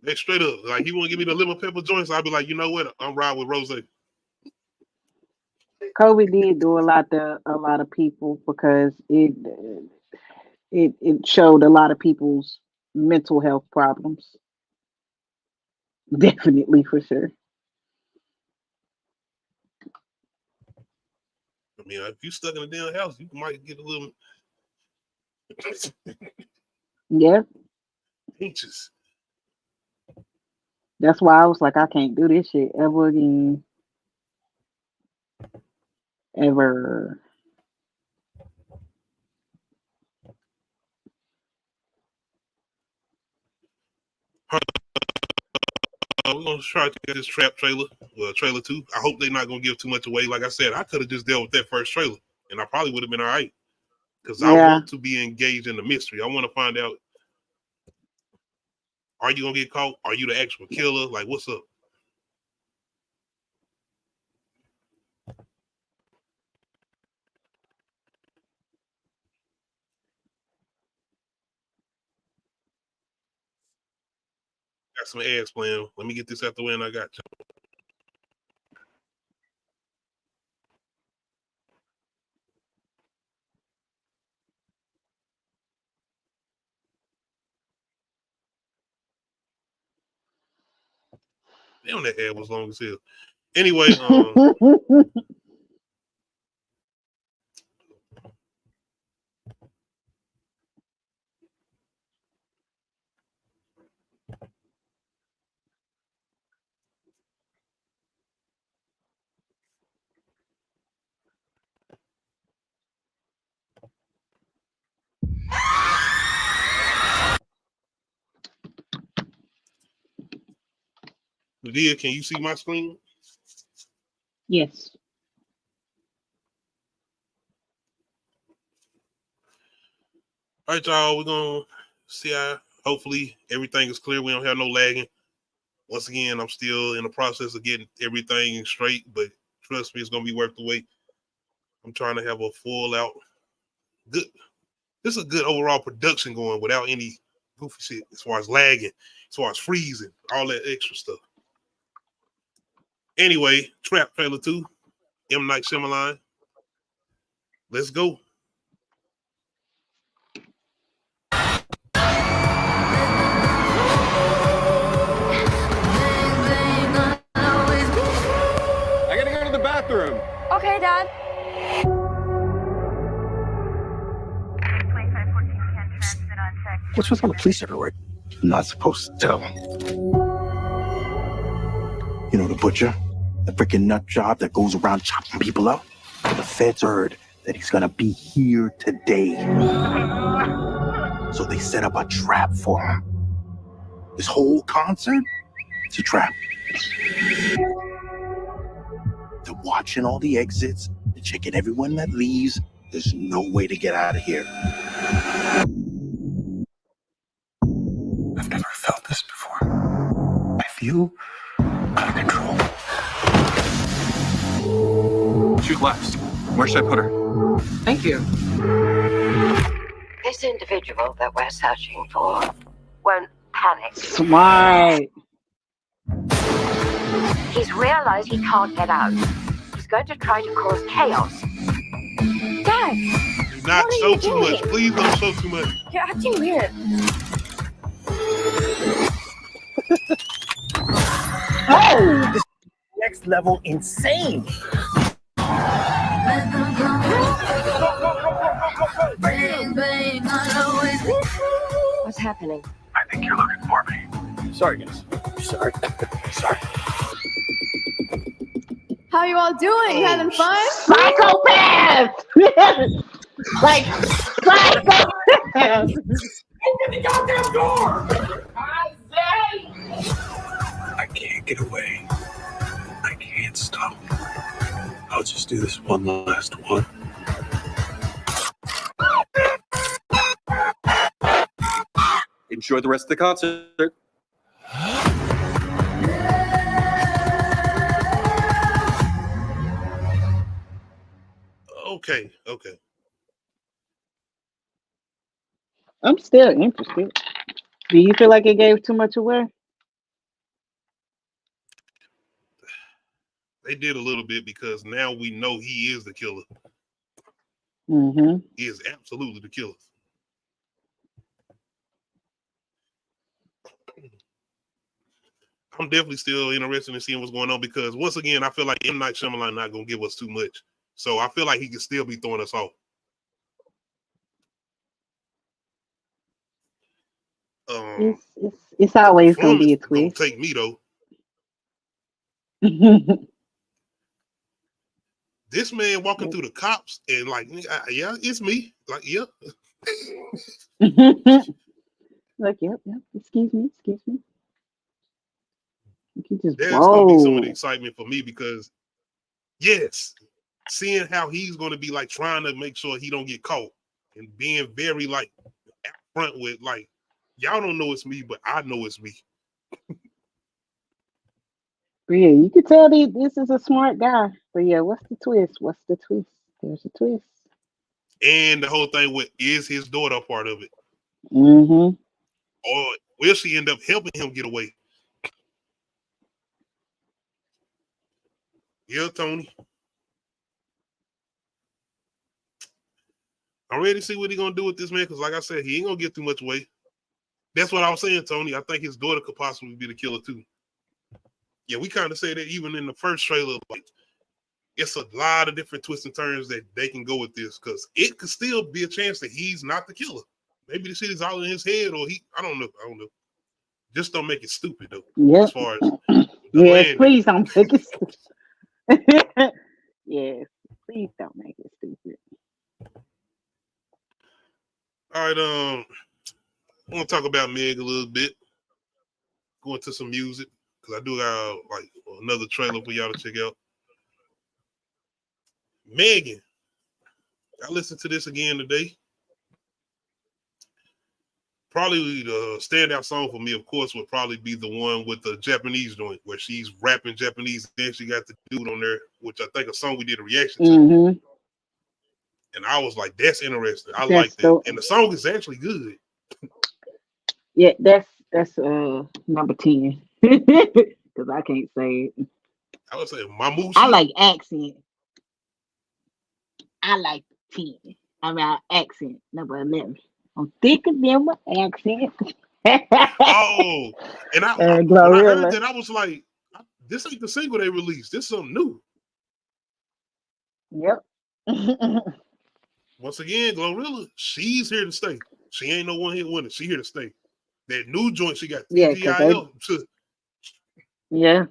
That straight up. Like, he won't give me the lemon pepper joints. I'll be like, you know what? I'm riding with Rose. COVID did do a lot to a lot of people because it showed a lot of people's mental health problems. Definitely for sure. I mean, if you stuck in a damn house, you might get a little Yeah. anxious. That's why I was like, I can't do this shit ever again. Ever. We're gonna try to get this trap trailer, trailer 2. I hope they're not gonna give too much away. Like I said, I could have just dealt with that first trailer, and I probably would have been all right. Because I Yeah. want to be engaged in the mystery. I want to find out: are you gonna get caught? Are you the actual killer? Like, what's up? Got some ads playing. Let me get this out the way, and I got you. Damn, that ad was long as hell. Anyway, Nadia, can you see my screen? Yes. All right, y'all. We're gonna see how. Hopefully, everything is clear. We don't have no lagging. Once again, I'm still in the process of getting everything straight, but trust me, it's gonna be worth the wait. I'm trying to have a full out good. This is a good overall production going without any goofy shit as far as lagging, as far as freezing, all that extra stuff. Anyway, Trap Trailer 2, M. Night Shyamalan. Let's go. I gotta go to the bathroom. Okay, Dad. What's with all the police everywhere? I'm not supposed to tell. You know the butcher? The freaking nut job that goes around chopping people up? The feds heard that he's gonna be here today. So they set up a trap for him. This whole concert, it's a trap. They're watching all the exits, they're checking everyone that leaves. There's no way to get out of here. I've never felt this before. I feel out of control. Shoot left. Where should I put her? Thank you. This individual that we're searching for won't panic. Smart. He's realized he can't get out. He's going to try to cause chaos. Dad, Do not What are show you too much. doing? Please don't show too much. you're acting weird. Oh, Next level insane. What's happening? I think you're looking for me. Sorry, guys. Sorry. Sorry. How you all doing? You having fun? psychopath. Like psychopath. I can't get away. I can't stop. I'll just do this one last one. Enjoy the rest of the concert. Okay. I'm still interested. Do you feel like it gave too much away? They did a little bit because now we know he is the killer. Mm-hmm. He is absolutely the killer. I'm definitely still interested in seeing what's going on because once again, I feel like M. Night Shyamalan not gonna give us too much. So I feel like he can still be throwing us off. It's always gonna be a twist. Gonna take me though. This man walking through the cops and like, yeah, it's me. Like, yeah. Like, yep. Excuse me. That's gonna be some of the excitement for me because, yes, seeing how he's gonna be like trying to make sure he don't get caught and being very like upfront with like, y'all don't know it's me, but I know it's me. Yeah, you can tell this is a smart guy. But yeah, what's the twist? There's a twist. And the whole thing with is his daughter a part of it? Mm-hmm. Or will she end up helping him get away? Yeah, Tony. I'm ready to see what he's gonna do with this man because, like I said, he ain't gonna get too much away. That's what I was saying, Tony. I think his daughter could possibly be the killer too. Yeah, we kind of say that even in the first trailer. Like, it's a lot of different twists and turns that they can go with this because it could still be a chance that he's not the killer. Maybe the shit is all in his head, or I don't know. Just don't make it stupid though. Yep. As far as yes, please don't make it stupid. Yes, please don't make it stupid. All right, I want to talk about Meg a little bit. Go into some music because I do got like another trailer for y'all to check out. Megan, I listened to this again today. Probably the standout song for me, of course, would probably be the one with the Japanese joint where she's rapping Japanese. Then she got the dude on there, which I think a song we did a reaction to. Mm-hmm. And I was like, that's interesting. I like that. So, and the song is actually good. Yeah, that's number 10. Because I can't say it. I would say Mamushi. I like accent. I like 10. I mean, accent number 11. I'm thicker than my accent. Oh, and when I heard that, I was like, this ain't the single they released. This is something new. Yep. Once again, GLORILLA, she's here to stay. She ain't no one-hit wonder. She here to stay. That new joint she got, TGIL. Yeah.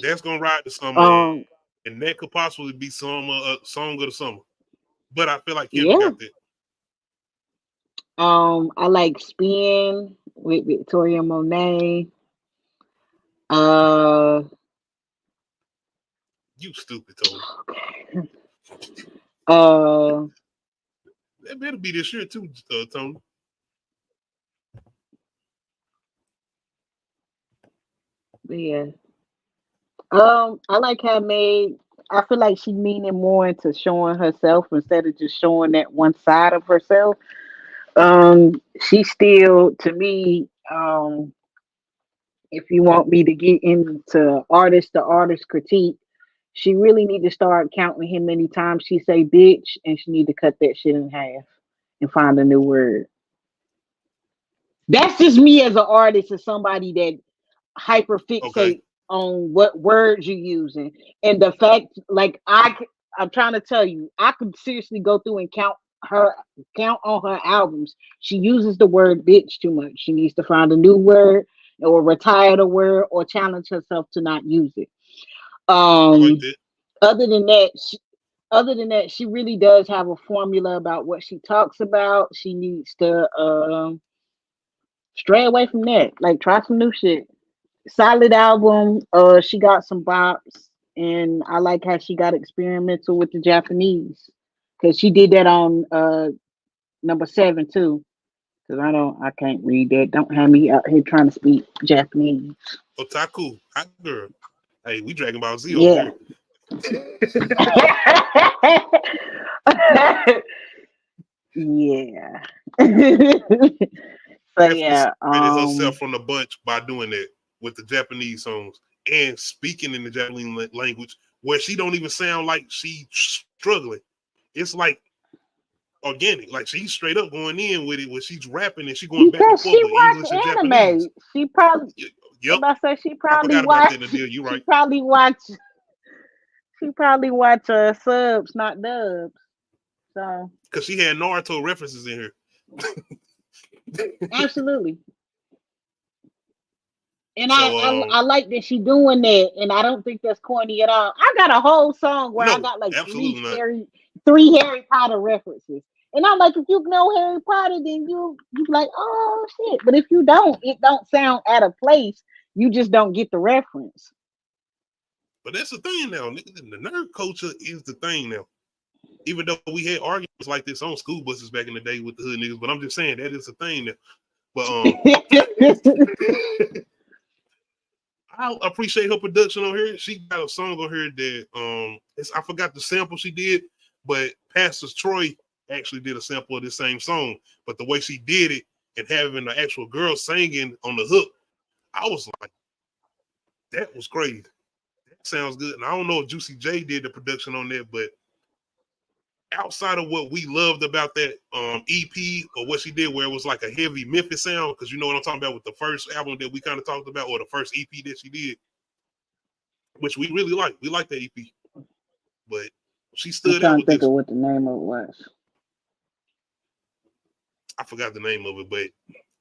That's gonna ride the summer, and that could possibly be some song of the summer. But I feel like Kendrick got that. I like Spin with Victoria Monet. You stupid, Tony. That better be this year too, Tony. Yeah. I like how I feel like she's leaning more into showing herself instead of just showing that one side of herself. She still, to me, if you want me to get into artist critique, she really need to start counting how many times she say bitch, and she need to cut that shit in half and find a new word. That's just me as an artist, as somebody that hyper fixate on what words you're using, and the fact, like I'm trying to tell you, I could seriously go through and count on her albums. She uses the word bitch too much. She needs to find a new word or retire the word or challenge herself to not use it. Other than that, she really does have a formula about what she talks about. She needs to stray away from that. Like, try some new shit. Solid album. She got some bops, and I like how she got experimental with the Japanese, because she did that on number 7 too. Because I can't read that. Don't have me out here trying to speak Japanese. Otaku, hot girl. Hey, we Dragon Ball Z over here. Yeah. So yeah, herself from the bunch by doing that with the Japanese songs. and speaking in the Japanese language, where she don't even sound like she's struggling. It's like organic, like she's straight up going in with it, where she's rapping and she going back and Because forth she with English and watch Japanese. anime. She probably, Yep, I say she I probably forgot about that, watch. Nadia. You right? She probably watch. She probably watch subs, not dubs. So Because she had Naruto references in here. absolutely. And So I like that she doing that, and I don't think that's corny at all. I got a whole song where I no, got like absolutely not. three Harry Potter references. And I'm like, if you know Harry Potter, then you like, oh shit. But if you don't, it don't sound out of place. You just don't get the reference. But that's the thing now. The nerd culture is the thing now. Even though we had arguments like this on school buses back in the day with the hood niggas, but I'm just saying that is the thing now. But I appreciate her production on here. She got a song on here that I forgot the sample she did, but Pastor Troy actually did a sample of this same song. But the way she did it and having the actual girl singing on the hook, I was like, that was crazy. That sounds good. And I don't know if Juicy J did the production on that, but outside of what we loved about that EP or what she did, where it was like a heavy Memphis sound, because you know what I'm talking about with the first album that we kind of talked about, or the first EP that she did, which we really liked. We liked that EP, but she I'm stood trying out to with think this. of what the name of it was. I forgot the name of it, but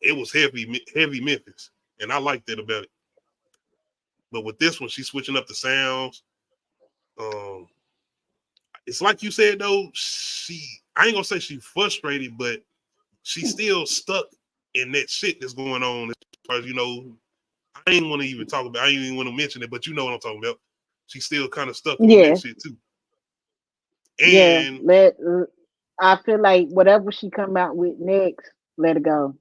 it was heavy Memphis, and I liked that about it. But with this one, she's switching up the sounds. It's like you said though, I ain't gonna say she's frustrated, but she's still stuck in that shit that's going on. As far as, you know, I ain't want to even talk about. I ain't even want to mention it, but you know what I'm talking about. She's still kind of stuck on that shit too. And I feel like whatever she come out with next, let it go.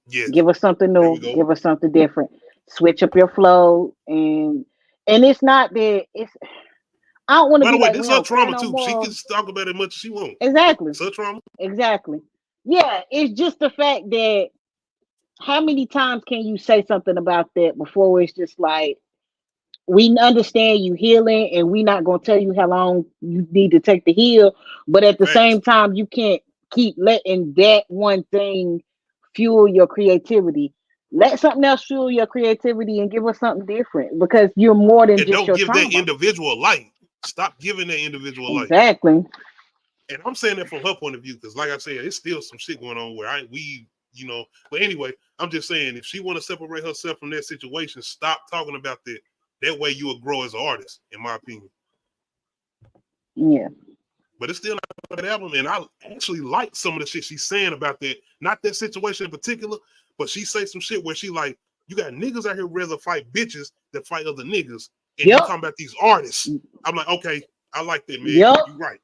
yeah, Give us something new. Give us something different. Switch up your flow, and it's not that it's. I don't want to by be the way, like, this we is her don't care trauma no too. She more. can talk about it as much as she wants. Exactly. It's her trauma. Exactly. Yeah, it's just the fact that how many times can you say something about that before it's just like, we understand you healing and we not going to tell you how long you need to take to heal, but at the same time you can't keep letting that one thing fuel your creativity. Let something else fuel your creativity and give us something different, because you're more than And just don't your give that trauma. individual light. Stop giving that individual light. Exactly. And I'm saying that from her point of view, because like I said, it's still some shit going on where you know, but anyway, I'm just saying, if she want to separate herself from that situation, stop talking about that. That way you will grow as an artist, in my opinion. Yeah. But it's still not that album, and I actually like some of the shit she's saying about that. Not that situation in particular, but she say some shit where she like, you got niggas out here rather fight bitches than fight other niggas, and you talking about these artists. I'm like, okay, I like that, man. Yep. You right.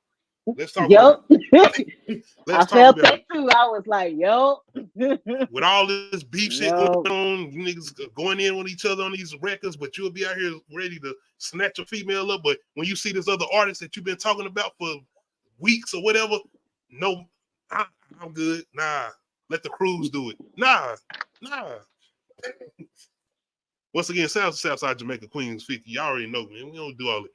Let's talk about it. I felt that too. I was like, yo. With all this beef shit going on, you niggas going in on each other on these records, but you'll be out here ready to snatch a female up. But when you see this other artist that you've been talking about for weeks or whatever, no, I'm good. Nah, let the crews do it. Nah. Once again, Southside Jamaica, Queens 50. Y'all already know, man. We don't do all that.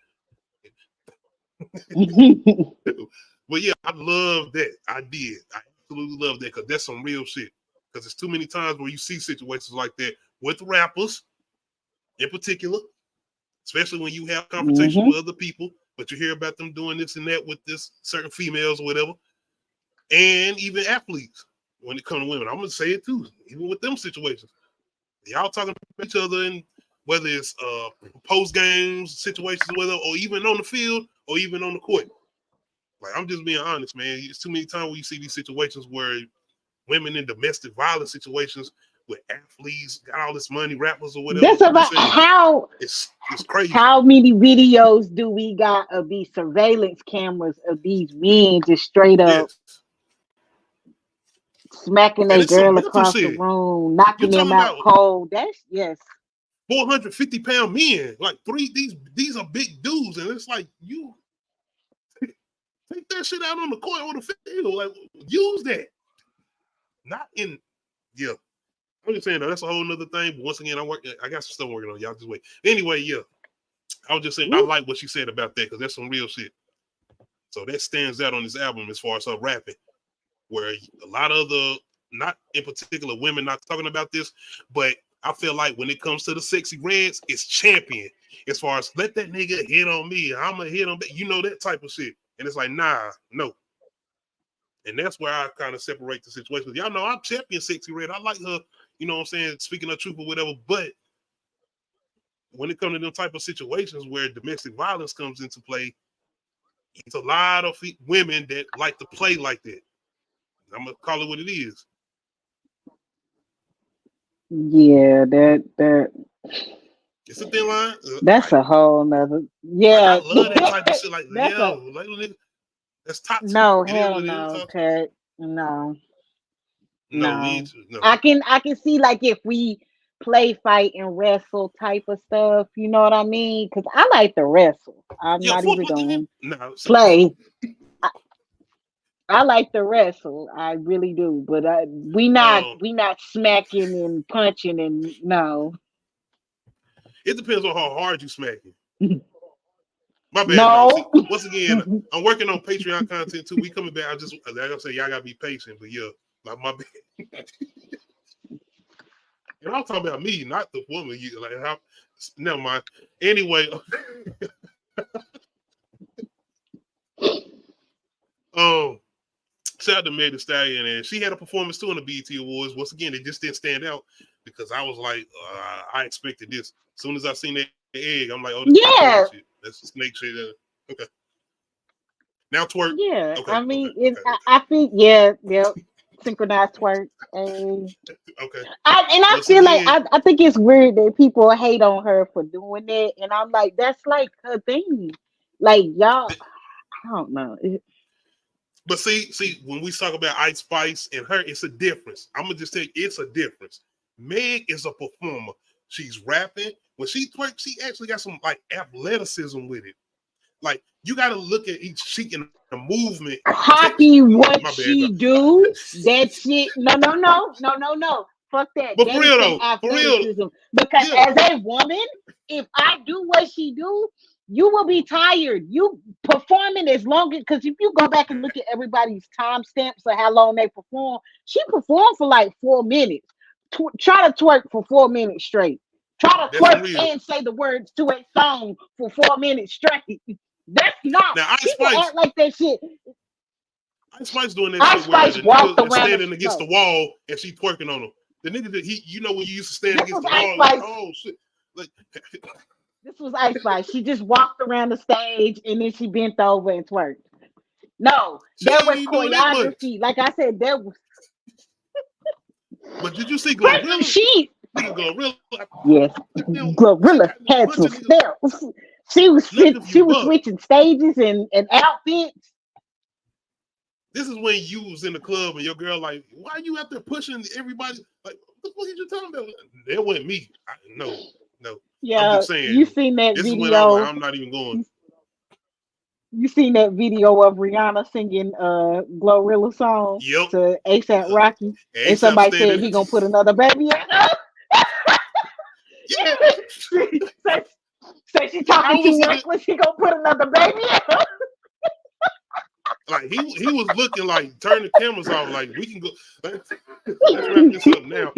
But yeah, I love that. I did. I absolutely love that, because that's some real shit. Because there's too many times where you see situations like that with rappers in particular, especially when you have conversations with other people, but you hear about them doing this and that with this certain females or whatever, and even athletes when it comes to women. I'm going to say it too, even with them situations. Y'all talking to each other, and whether it's post-games situations, or even on the field or even on the court. Like, I'm just being honest, man. It's too many times where you see these situations where women in domestic violence situations with athletes got all this money, rappers or whatever. That's about how it's crazy. How many videos do we got of these surveillance cameras of these men just straight up smacking a girl across the room, knocking them out cold? That's 450-pound men, like these are big dudes, and it's like, you take that shit out on the court or the field, like, use that. Not in, I'm just saying though, that's a whole nother thing. But once again, I got some stuff working on. Y'all just wait. Anyway, yeah. I was just saying I like what she said about that because that's some real shit. So that stands out on this album as far as her rapping, where a lot of the, not in particular women not talking about this, but I feel like when it comes to the sexy reds, it's champion as far as let that nigga hit on me. I'm gonna hit on that, you know, that type of shit. And it's like, nah, no. And that's where I kind of separate the situation. Y'all know I'm champion sexy red. I like her, you know what I'm saying, speaking her truth or whatever. But when it comes to them type of situations where domestic violence comes into play, it's a lot of women that like to play like that. I'm gonna call it what it is. Yeah, that It's a thin line. that's a whole nother. Yeah, like, I love that type of shit. Like, that's yo, like, that's toxic. no, It is hell what it no, is. Cut. No. No, we ain't, no. I can see like if we play, fight, and wrestle type of stuff, you know what I mean? Because I like to wrestle. I'm not even going to play. I like to wrestle. I really do. But we not smacking and punching and no. It depends on how hard you smacking. My bad. No. See, once again, I'm working on Patreon content too. We coming back. I just, like I say, y'all gotta be patient. But yeah, like my bad. And I'm talking about me, not the woman. You like how? Never mind. Anyway, shout out to Meg Thee Stallion, and she had a performance too in the BET Awards. Once again, it just didn't stand out because I was like, I expected this. As soon as I seen that egg, I'm like, oh, this shit. That's a snake shit. Okay. Now twerk. Yeah, okay, I mean, okay. I think, yep, synchronized twerk. Okay. I feel like I think it's weird that people hate on her for doing that, and I'm like, that's like her thing. Like y'all, I don't know. But see, when we talk about Ice Spice and her, it's a difference. I'm gonna just tell you, it's a difference. Meg is a performer. She's rapping. When she twerks, she actually got some like athleticism with it. Like you got to look at each cheek and the movement. Copy what she do. That shit. No. Fuck that. But for real though, because as a woman, if I do what she do, you will be tired. You performing as long as, because if you go back and look at everybody's timestamps of how long they perform, she performed for like 4 minutes. Try to twerk for 4 minutes straight. Try to twerk and say the words to a song for 4 minutes straight. That's not. Now, people act like that shit. Ice Spice doing that shit where the nigga standing against the wall and she twerking on him. The nigga that you know when you used to stand against the wall, like, oh shit. Like, this was Ice Spice. She just walked around the stage and then she bent over and twerked. No, there was choreography. Like I said, there was. But did you see Glorilla? Glorilla. Yes, Glorilla had some steps. She was switching stages and outfits. This is when you was in the club and your girl like, why are you out there pushing everybody? Like, what the fuck are you talking about? That wasn't me. No. Yeah, I'm just saying. You seen that this video? Is when I'm not even going. You seen that video of Rihanna singing Glorilla song to A$AP Rocky? And somebody said he gonna put another baby in her. Yeah. Say she talking too reckless, he gonna put another baby in her. Like he was looking like turn the cameras off, like we can go. Let's wrap this up now.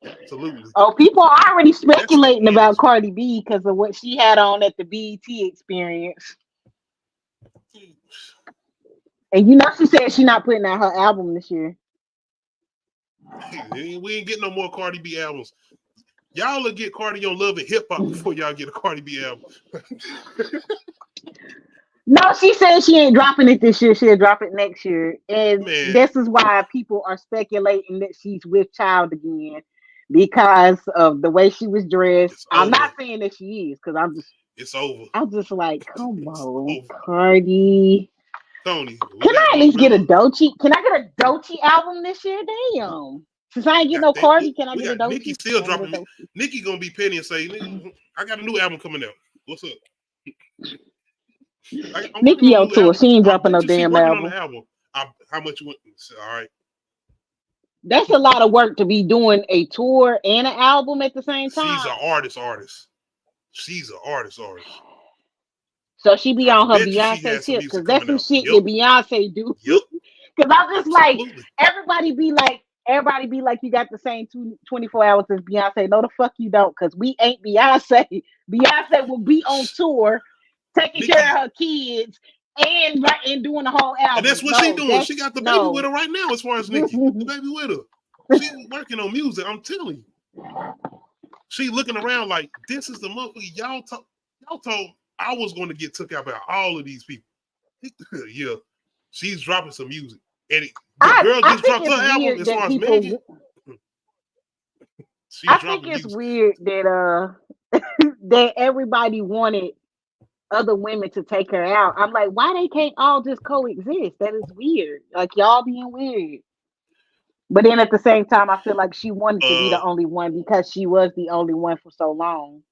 Absolutely. Oh, people are already speculating about Cardi B because of what she had on at the BET experience. And you know she said she's not putting out her album this year. We ain't getting no more Cardi B albums. Y'all will get Cardi on Love and Hip Hop before y'all get a Cardi B album. No, she said she ain't dropping it this year. She'll drop it next year. And this is why people are speculating that she's with child again. Because of the way she was dressed. I'm not saying that she is, because it's over. I'm just like, come on, Cardi. Tony. Can I at least get a Doechii? Can I get a Doechii album this year? Damn. Since I ain't get no Cardi, can I get a Doechii? Nicki still dropping. Nicki gonna be petty and say, I got a new album coming out. What's up? Nicki on tour. She ain't dropping no damn album. How much you want? All right. That's a lot of work to be doing a tour and an album at the same time. She's an artist. She's an artist. So she be I on her bet you she Beyonce has some tip music because that's coming some out. shit that Beyonce do. Yep. Because I'm just like, Absolutely. everybody be like, you got the same 24 hours as Beyonce. No, the fuck you don't, because we ain't Beyonce. Beyonce will be on tour, taking Nikki, care of her kids and doing the whole album. and that's what she doing. She got the baby with her right now. As far as Nikki, the baby with her. She's working on music. I'm telling you. She looking around like, this is the motherfucker y'all told I was going to get took out by all of these people. Yeah, she's dropping some music, and the girl just dropped her album. As far as Megan, I think it's weird that that everybody wanted other women to take her out. I'm like, why they can't all just coexist? That is weird. Like, y'all being weird. But then at the same time, I feel like she wanted to be the only one because she was the only one for so long.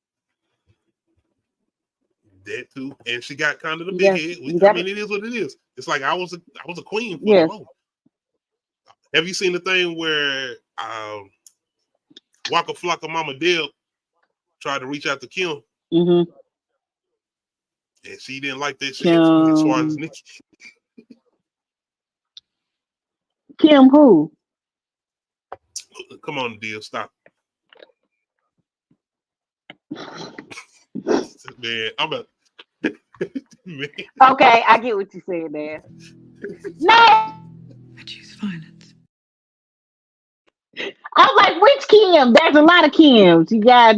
That too, and she got kind of the big head. I mean, it is what it is. It's like I was a queen for the moment. Have you seen the thing where Waka Flocka Mama Deb tried to reach out to Kim, and she didn't like that shit as far as Nikki. Kim who? Come on, Deb, stop. Man, I'm a man. Okay, I get what you saying there. No, I choose violence. I'm like, which Kim? There's a lot of Kims. You got.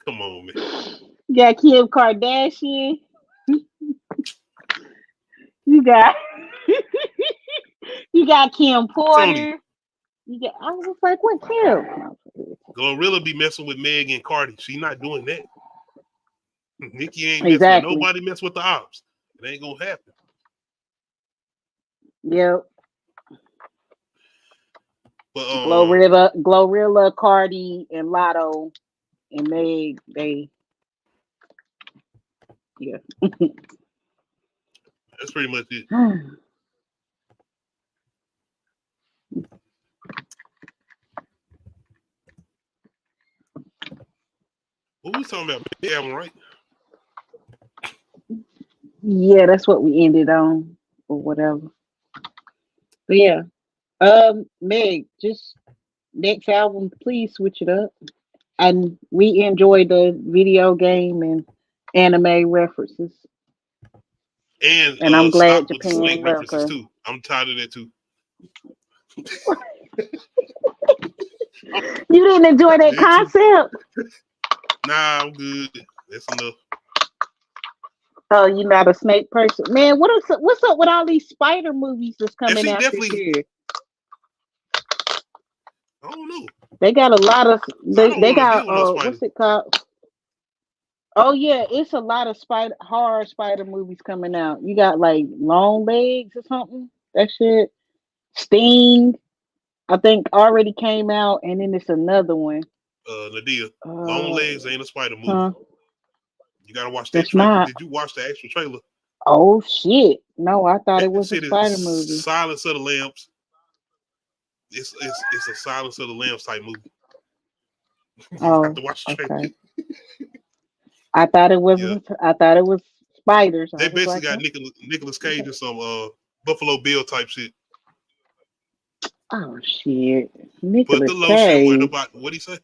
Come on, man. You got Kim Kardashian. You got. You got Kim Porter. Tony. I was like, what Kim? Glorilla be messing with Meg and Cardi. She not doing that. Nikki ain't messing with nobody. Mess with the ops. It ain't gonna happen. Yep. But Glorilla, Cardi, and Lotto, and Meg. Yeah. That's pretty much it. What we talking about? Big album, right? Yeah, that's what we ended on, or whatever. But yeah, Meg, just next album, please switch it up. And we enjoy the video game and anime references. And I'm glad stop Japan with the snake references her. too. I'm tired of that too. You didn't enjoy that concept? Nah, I'm good. That's enough. Oh, you're not a snake person, man. What's up with all these spider movies that's coming out this year? I don't know. They got a lot of. They got what's it called? Oh yeah, it's a lot of horror spider movies coming out. You got like Long Legs or something. That shit. Sting, I think already came out, and then it's another one. Nadia, Long Legs ain't a spider movie. Huh? You gotta watch that That's trailer. not. Did you watch the actual trailer? Oh shit! No, I thought it was a spider movie. Silence of the Lambs. It's a Silence of the Lambs type movie. Oh, have to watch the trailer. Okay. I thought it was. Yeah. I thought it was spiders. They basically got Nicolas Cage and some Buffalo Bill type shit. Oh shit! Put the lotion where the what he say?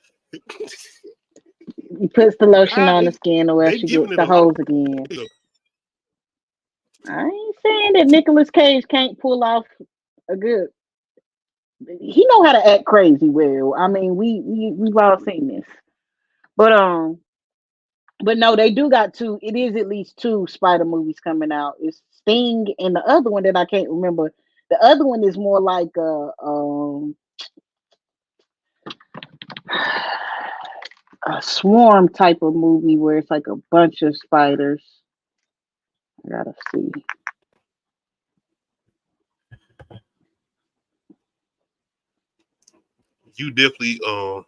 He puts the lotion on the skin, or else she gets the hose again. I ain't saying that Nicolas Cage can't pull off a good. He know how to act crazy well. I mean, we've all seen this, but no, they do got two. It is at least two spider movies coming out. It's Sting and the other one that I can't remember. The other one is more like a swarm type of movie where it's like a bunch of spiders. I gotta see. You definitely I'm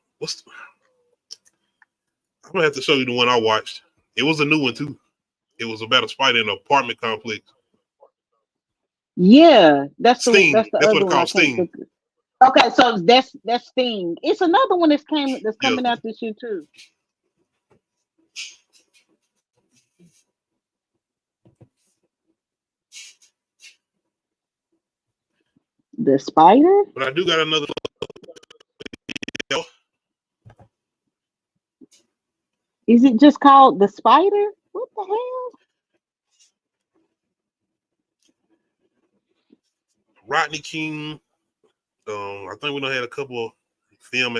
gonna have to show you the one I watched. It was a new one too. It was about a spider in an apartment complex. Yeah, that's Sting. That's the that's other what it's one. called, Sting. Okay, so that's Sting. It's another one that's Yeah. coming out this year too. The Spider? But I do got another. Is it just called The Spider? What the hell? Rodney King. I think we done had a couple of film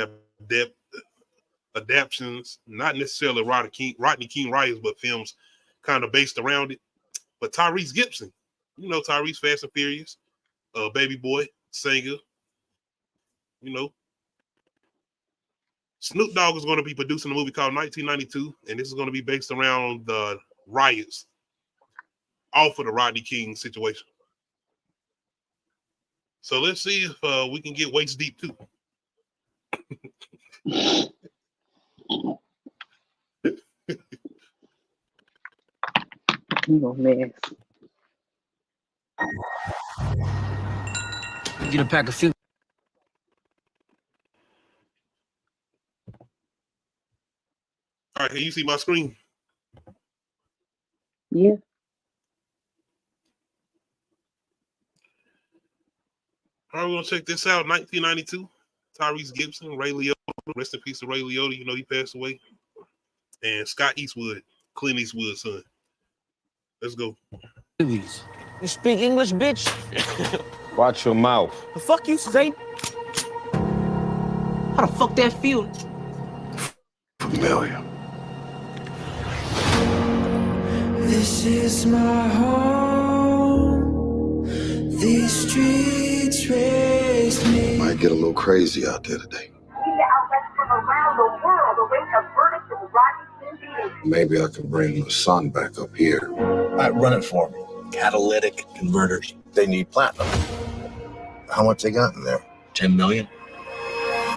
adaptations, not necessarily Rodney King writers, but films kind of based around it. But Tyrese Gibson, you know Tyrese, Fast and Furious, Baby Boy, singer. You know, Snoop Dogg is going to be producing a movie called 1992, and this is going to be based around the riots off of the Rodney King situation. So let's see if we can get waist deep too. You a mess. Get a pack of few. All right, can you see my screen? Yeah. All right, we're going to check this out. 1992, Tyrese Gibson, Ray Liotta. Rest in peace to Ray Liotta. You know, he passed away. And Scott Eastwood, Clint Eastwood's son. Let's go. You speak English, bitch? Watch your mouth. The fuck you say? How the fuck that feel? Familiar. This is my home. These streets raised me. Might get a little crazy out there today. Media outlets from around the world await a verdict in Rodney King's case. Maybe I can bring the sun back up here. All right, run it for me. Catalytic converters. They need platinum. How much they got in there? 10 million?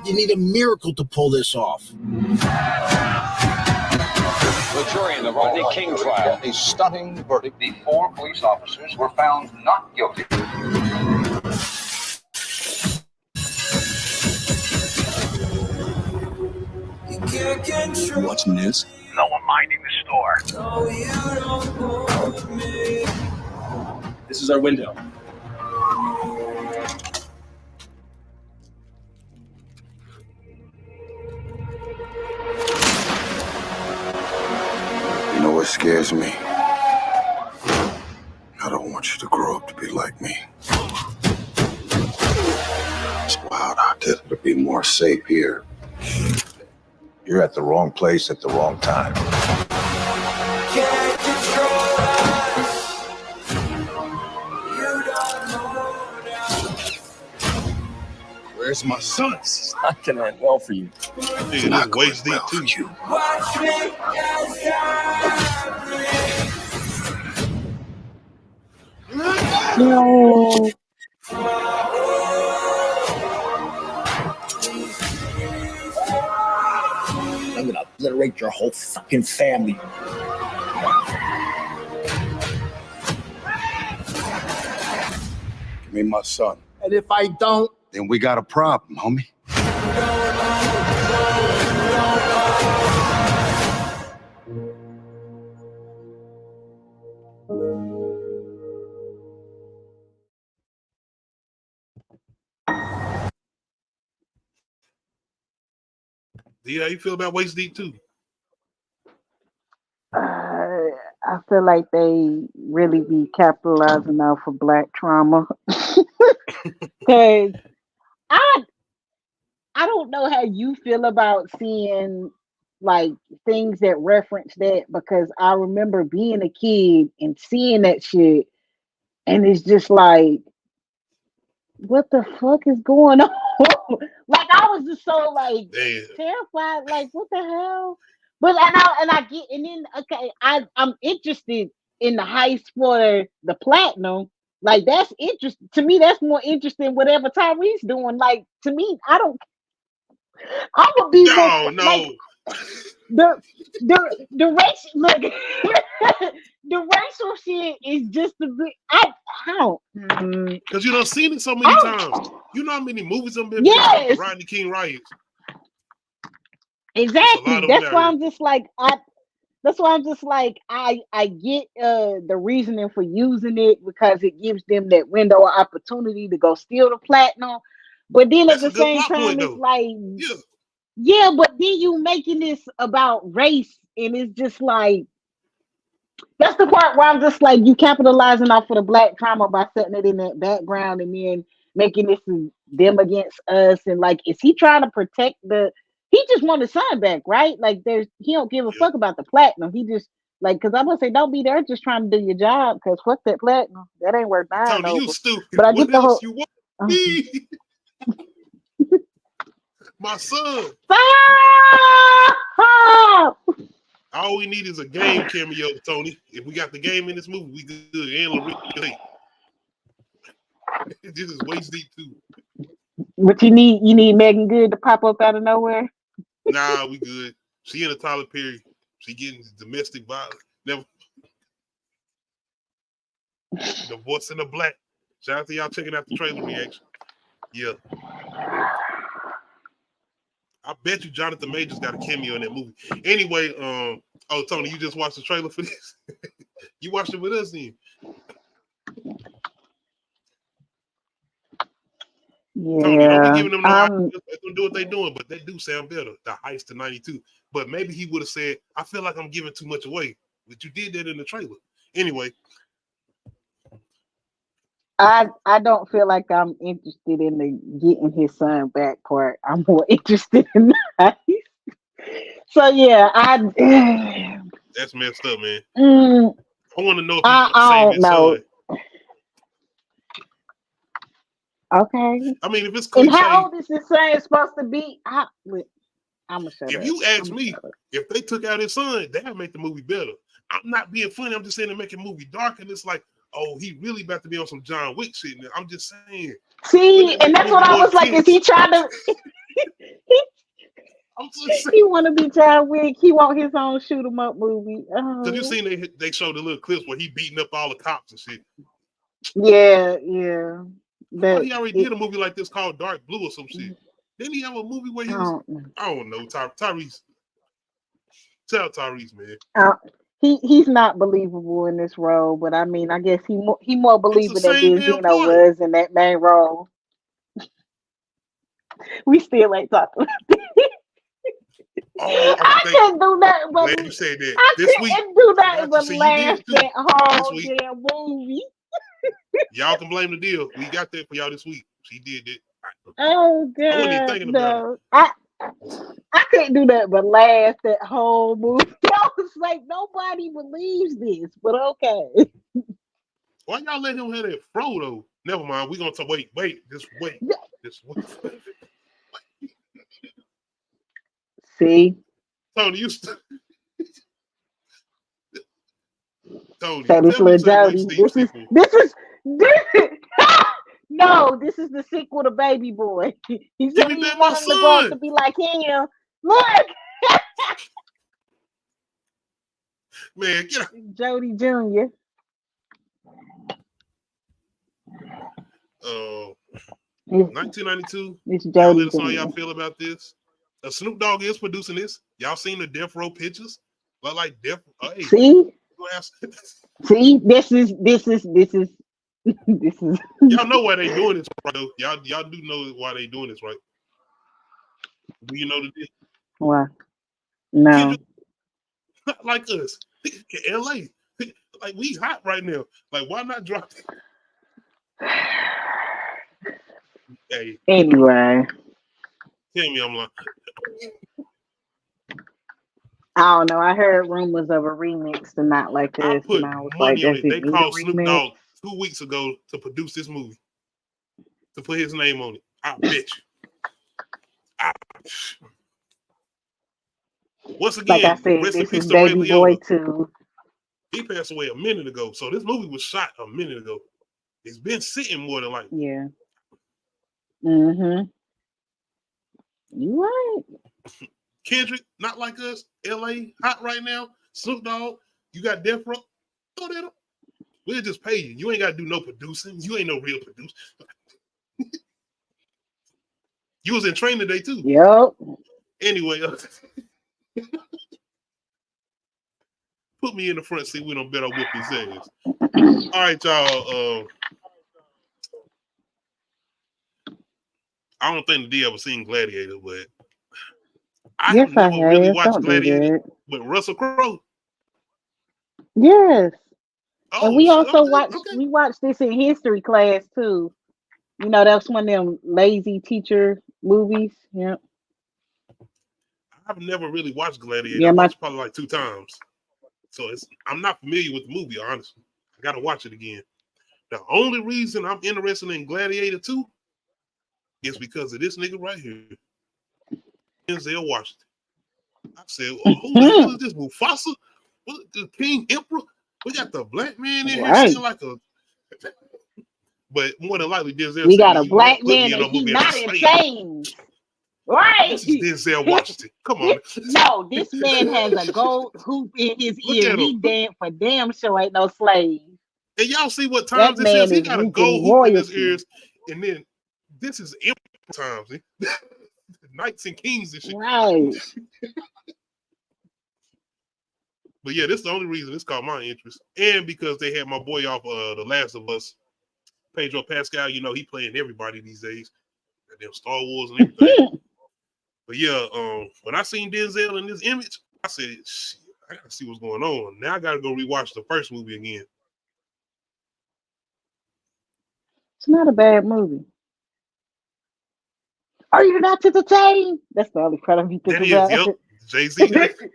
You need a miracle to pull this off. The jury in the Rodney King trial. A stunning verdict. The 4 police officers were found not guilty. What's news? No one minding the store. This is our window. You know what scares me? I don't want you to grow up to be like me. It's wild out there to be more safe here. You're at the wrong place at the wrong time. Can't control us. You don't know now. Where's my sons? I can end well for you. It's not waist deep too. You. Watch me as I breathe. No. I'm gonna obliterate your whole fucking family. Give me my son. And if I don't, then we got a problem, homie. D, how you feel about waist deep too? I feel like they really be capitalizing off of Black trauma. Cause I don't know how you feel about seeing like things that reference that, because I remember being a kid and seeing that shit, and it's just like, what the fuck is going on? Like I was just so like terrified, like what the hell? But and I get, and then okay, I'm interested in the heist for the platinum. Like that's interesting to me. That's more interesting whatever Tyrese doing. Like to me, I would be no. like, the race. Look, the racial shit is just a bit. I don't. Because you done seen it so many times. You know how many movies have been made about the Rodney King riots. Exactly. That's why I'm just like I get the reasoning for using it because it gives them that window of opportunity to go steal the platinum. But then at the same time, it's like, yeah, but then you making this about race, and it's just like that's the part where I'm just like you capitalizing off of the black trauma by setting it in that background and then making this them against us. And like, is he trying to protect the? He just want his son back, right? Like, he don't give a fuck about the platinum. He just like, because I'm gonna say, don't be there just trying to do your job, because fuck that platinum. That ain't worth dying Tony, over. you stupid. But I what get the else whole. You want me? My son. All we need is a game cameo, Tony. If we got the game in this movie, we good. And Loretta. This is waist deep too. What you need Megan Good to pop up out of nowhere? Nah, we good. She in a Tyler Perry. She getting domestic violence. Never. The voice in the black. Shout out to y'all checking out the trailer reaction. Yeah. I bet you Jonathan Majors got a cameo in that movie. Anyway, oh Tony, you just watched the trailer for this? You watched it with us then? Yeah. Tony, don't be giving them no ideas. They're gonna do what they're doing, but they do sound better. The Heist to 92. But maybe he would have said, I feel like I'm giving too much away. But you did that in the trailer. Anyway. I don't feel like I'm interested in the getting his son back part. I'm more interested in that. So yeah, that's messed up, man. I want to know if he saved his son. Okay. I mean, if it's cliche, and how old is his son supposed to be? I'm gonna shut if up. you ask me, if they took out his son, that would make the movie better. I'm not being funny. I'm just saying to make a movie dark, and it's like, oh, he really about to be on some John Wick shit. Now. I'm just saying. See, and that's what I was like. Is he trying to? I'm just saying. He want to be John Wick. He want his own shoot 'em up movie. Cause you seen they showed the little clips where he beating up all the cops and shit. Yeah. But he already did a movie like this called Dark Blue or some shit. Didn't he have a movie where he was? I don't know. Tyrese. Tell Tyrese, man. He's not believable in this role, but I mean, I guess he more believable than Benzino was in that main role. We still ain't talking. I can't do nothing but glad you said that. This week, do nothing but laugh that whole damn movie. Y'all can blame the deal. We got that for y'all this week. She did it. Oh god, I wasn't even thinking about it. I couldn't do that but laugh that whole movie. I was like, nobody believes this, but okay. Why y'all let him have that fro though? Never mind. We're gonna talk. Wait. Just wait. See, Tony, you. Tony, so this little Jody. This is. No, this is the sequel to Baby Boy. He said he wanted to grow up to be like him. Look, man, get out. Jody Jr. 1992. It's Y'all Jody let us know how Jr. y'all feel about this. Snoop Dogg is producing this. Y'all seen the Death Row pictures? But like Death. Hey, see, this is. Y'all know why they doing this, right? Though. Y'all do know why they doing this, right? Do you know the deal? Why? No. Not like us. LA. Like we hot right now. Like why not drop it? Hey. Anyway. Tell me I'm lying. I don't know. I heard rumors of a remix to Not Like This, I put and I was money like, on it. They called Snoop Dogg 2 weeks ago to produce this movie, to put his name on it. I bet you. Once again, like I said, rest in this peace is to Ray Baby Boy Liotta. 2. He passed away a minute ago, so this movie was shot a minute ago. It's been sitting more than like. Yeah. Mm-hmm. You right. Kendrick, Not Like Us, LA, hot right now. Snoop Dogg, you got Death Row. Throw that up. We'll just pay you. You ain't got to do no producing. You ain't no real producer. You was in training today too. Yep. Anyway, put me in the front seat. We don't bet on whoop his ass. All right, y'all. I don't think the D ever seen Gladiator, but I Yes, have never really watched Don't do Gladiator that. with Russell Crowe. Yes. Oh, And we also watched okay. we watched this in history class too. You know, that's one of them lazy teacher movies. Yeah. I've never really watched Gladiator. Yeah, I my watched it probably like 2 times. So I'm not familiar with the movie, honestly. I gotta watch it again. The only reason I'm interested in Gladiator 2 is because of this nigga right here. Denzel Washington. I said, who the hell is this? Mufasa? What, the King Emperor? We got the black man in here right. singing like a. But more than likely, Denzel We said, got a you won't black put man me in and a he movie as a not in slave. chains. Right. This is Denzel Washington. Come on. No, this man has a gold hoop in his Look ear. at He him. damn for damn sure ain't no slave. And y'all see what That times this is? man He is got a reaping gold hoop in his royalty. ears. And then this is Emperor times. Knights and kings and shit. Right. But yeah, this is the only reason this caught my interest. And because they had my boy off The Last of Us, Pedro Pascal, you know, he playing everybody these days. Goddamn Star Wars and everything. But yeah, when I seen Denzel in this image, I said, shit, I gotta see what's going on. Now I gotta go rewatch the first movie again. It's not a bad movie. Are you not entertained? That's the only part of me think That is, about. yep. Jay-Z.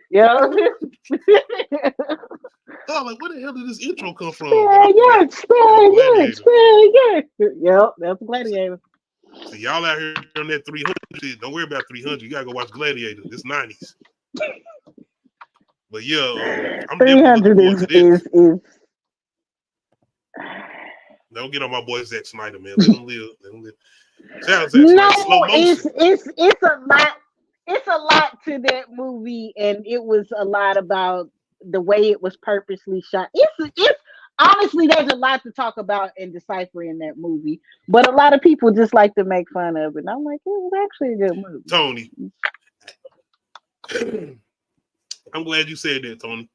Yeah. Oh, like, where the hell did this intro come from? But I forgot. Spaniard. Yep, that's Gladiator. So y'all out here on that 300 shit, don't worry about 300. You gotta go watch Gladiator. This 90s. But yeah, I'm definitely looking forward to this. Don't get on my boy Zack Snyder, man. Let him live. Let him live. Shout out Zack Snyder. Slow motion. It's a lot. It's a lot to that movie, and it was a lot about the way it was purposely shot. It's honestly, there's a lot to talk about and decipher in that movie, but a lot of people just like to make fun of it. And I'm like, it was actually a good movie. Tony, I'm glad you said that, Tony.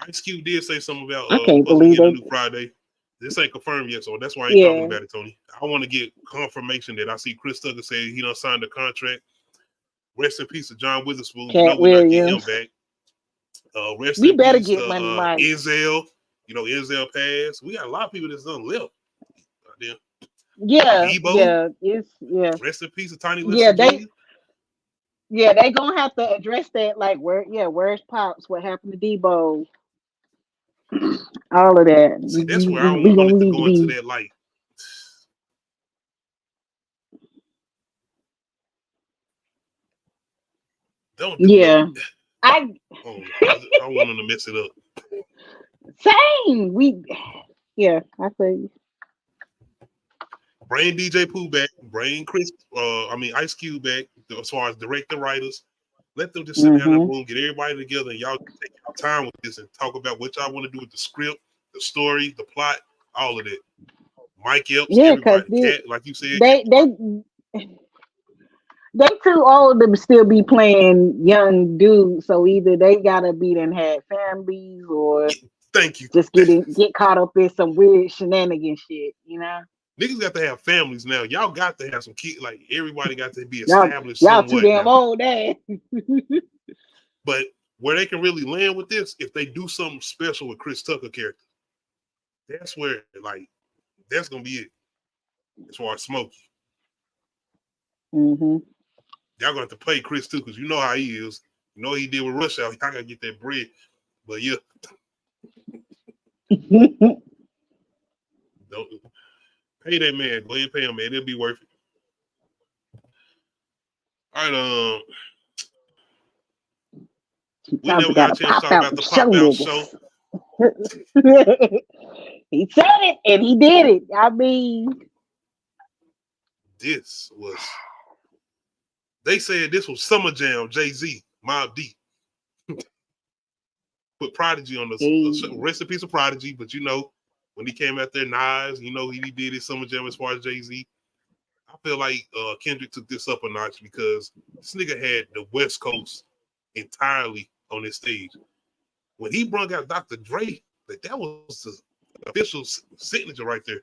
Ice Cube did say something about I can't us believe getting a it. new Friday. This ain't confirmed yet, so that's why I ain't talking about it, Tony. I want to get confirmation that I see Chris Tucker say he done signed the contract. Rest in peace to John Witherspoon. You know we're not getting him back. Rest We in better peace get to money right. Enzel. You know, Enzel passed. We got a lot of people that's done left. Yeah, Debo. yeah. Rest in peace to Tiny Lister Jr. They gonna have to address that. Like, where's Pops? What happened to Debo? All of that. See, that's where I We wanted gonna to need go to into be. that light. Don't do that. I don't want him to mess it up. Same. I think. Bring DJ Pooh back. Bring Ice Cube back as far as director writers. Let them just sit down in the room, get everybody together, and y'all take your time with this and talk about what y'all want to do with the script, the story, the plot, all of that. Mike Epps, everybody. Cat, like you said. They too old to still be playing young dudes, so either they gotta be done had families or thank you. Just get caught up in some weird shenanigan shit, you know. Niggas got to have families now. Y'all got to have some kids. Like everybody got to be established. Y'all too damn old, eh? But where they can really land with this, if they do something special with Chris Tucker character, that's where that's gonna be it. As far as Smokey. Y'all gonna have to pay Chris too, because you know how he is. You know what he did with Rush Hour. Y'all gotta get that bread. But yeah. Don't pay that man. Go ahead and pay him, man. It'll be worth it. All right, we never got a chance to talk about the Pop Out show. He said it and he did it. I mean, they said this was Summer Jam, Jay-Z, Mobb Deep. put Prodigy on the Hey. rest in peace of Prodigy. But you know, when he came out there, Nas, you know, he did his Summer Jam as far as Jay-Z. I feel like Kendrick took this up a notch because this nigga had the West Coast entirely on his stage. When he brought out Dr. Dre, like that was the official signature right there.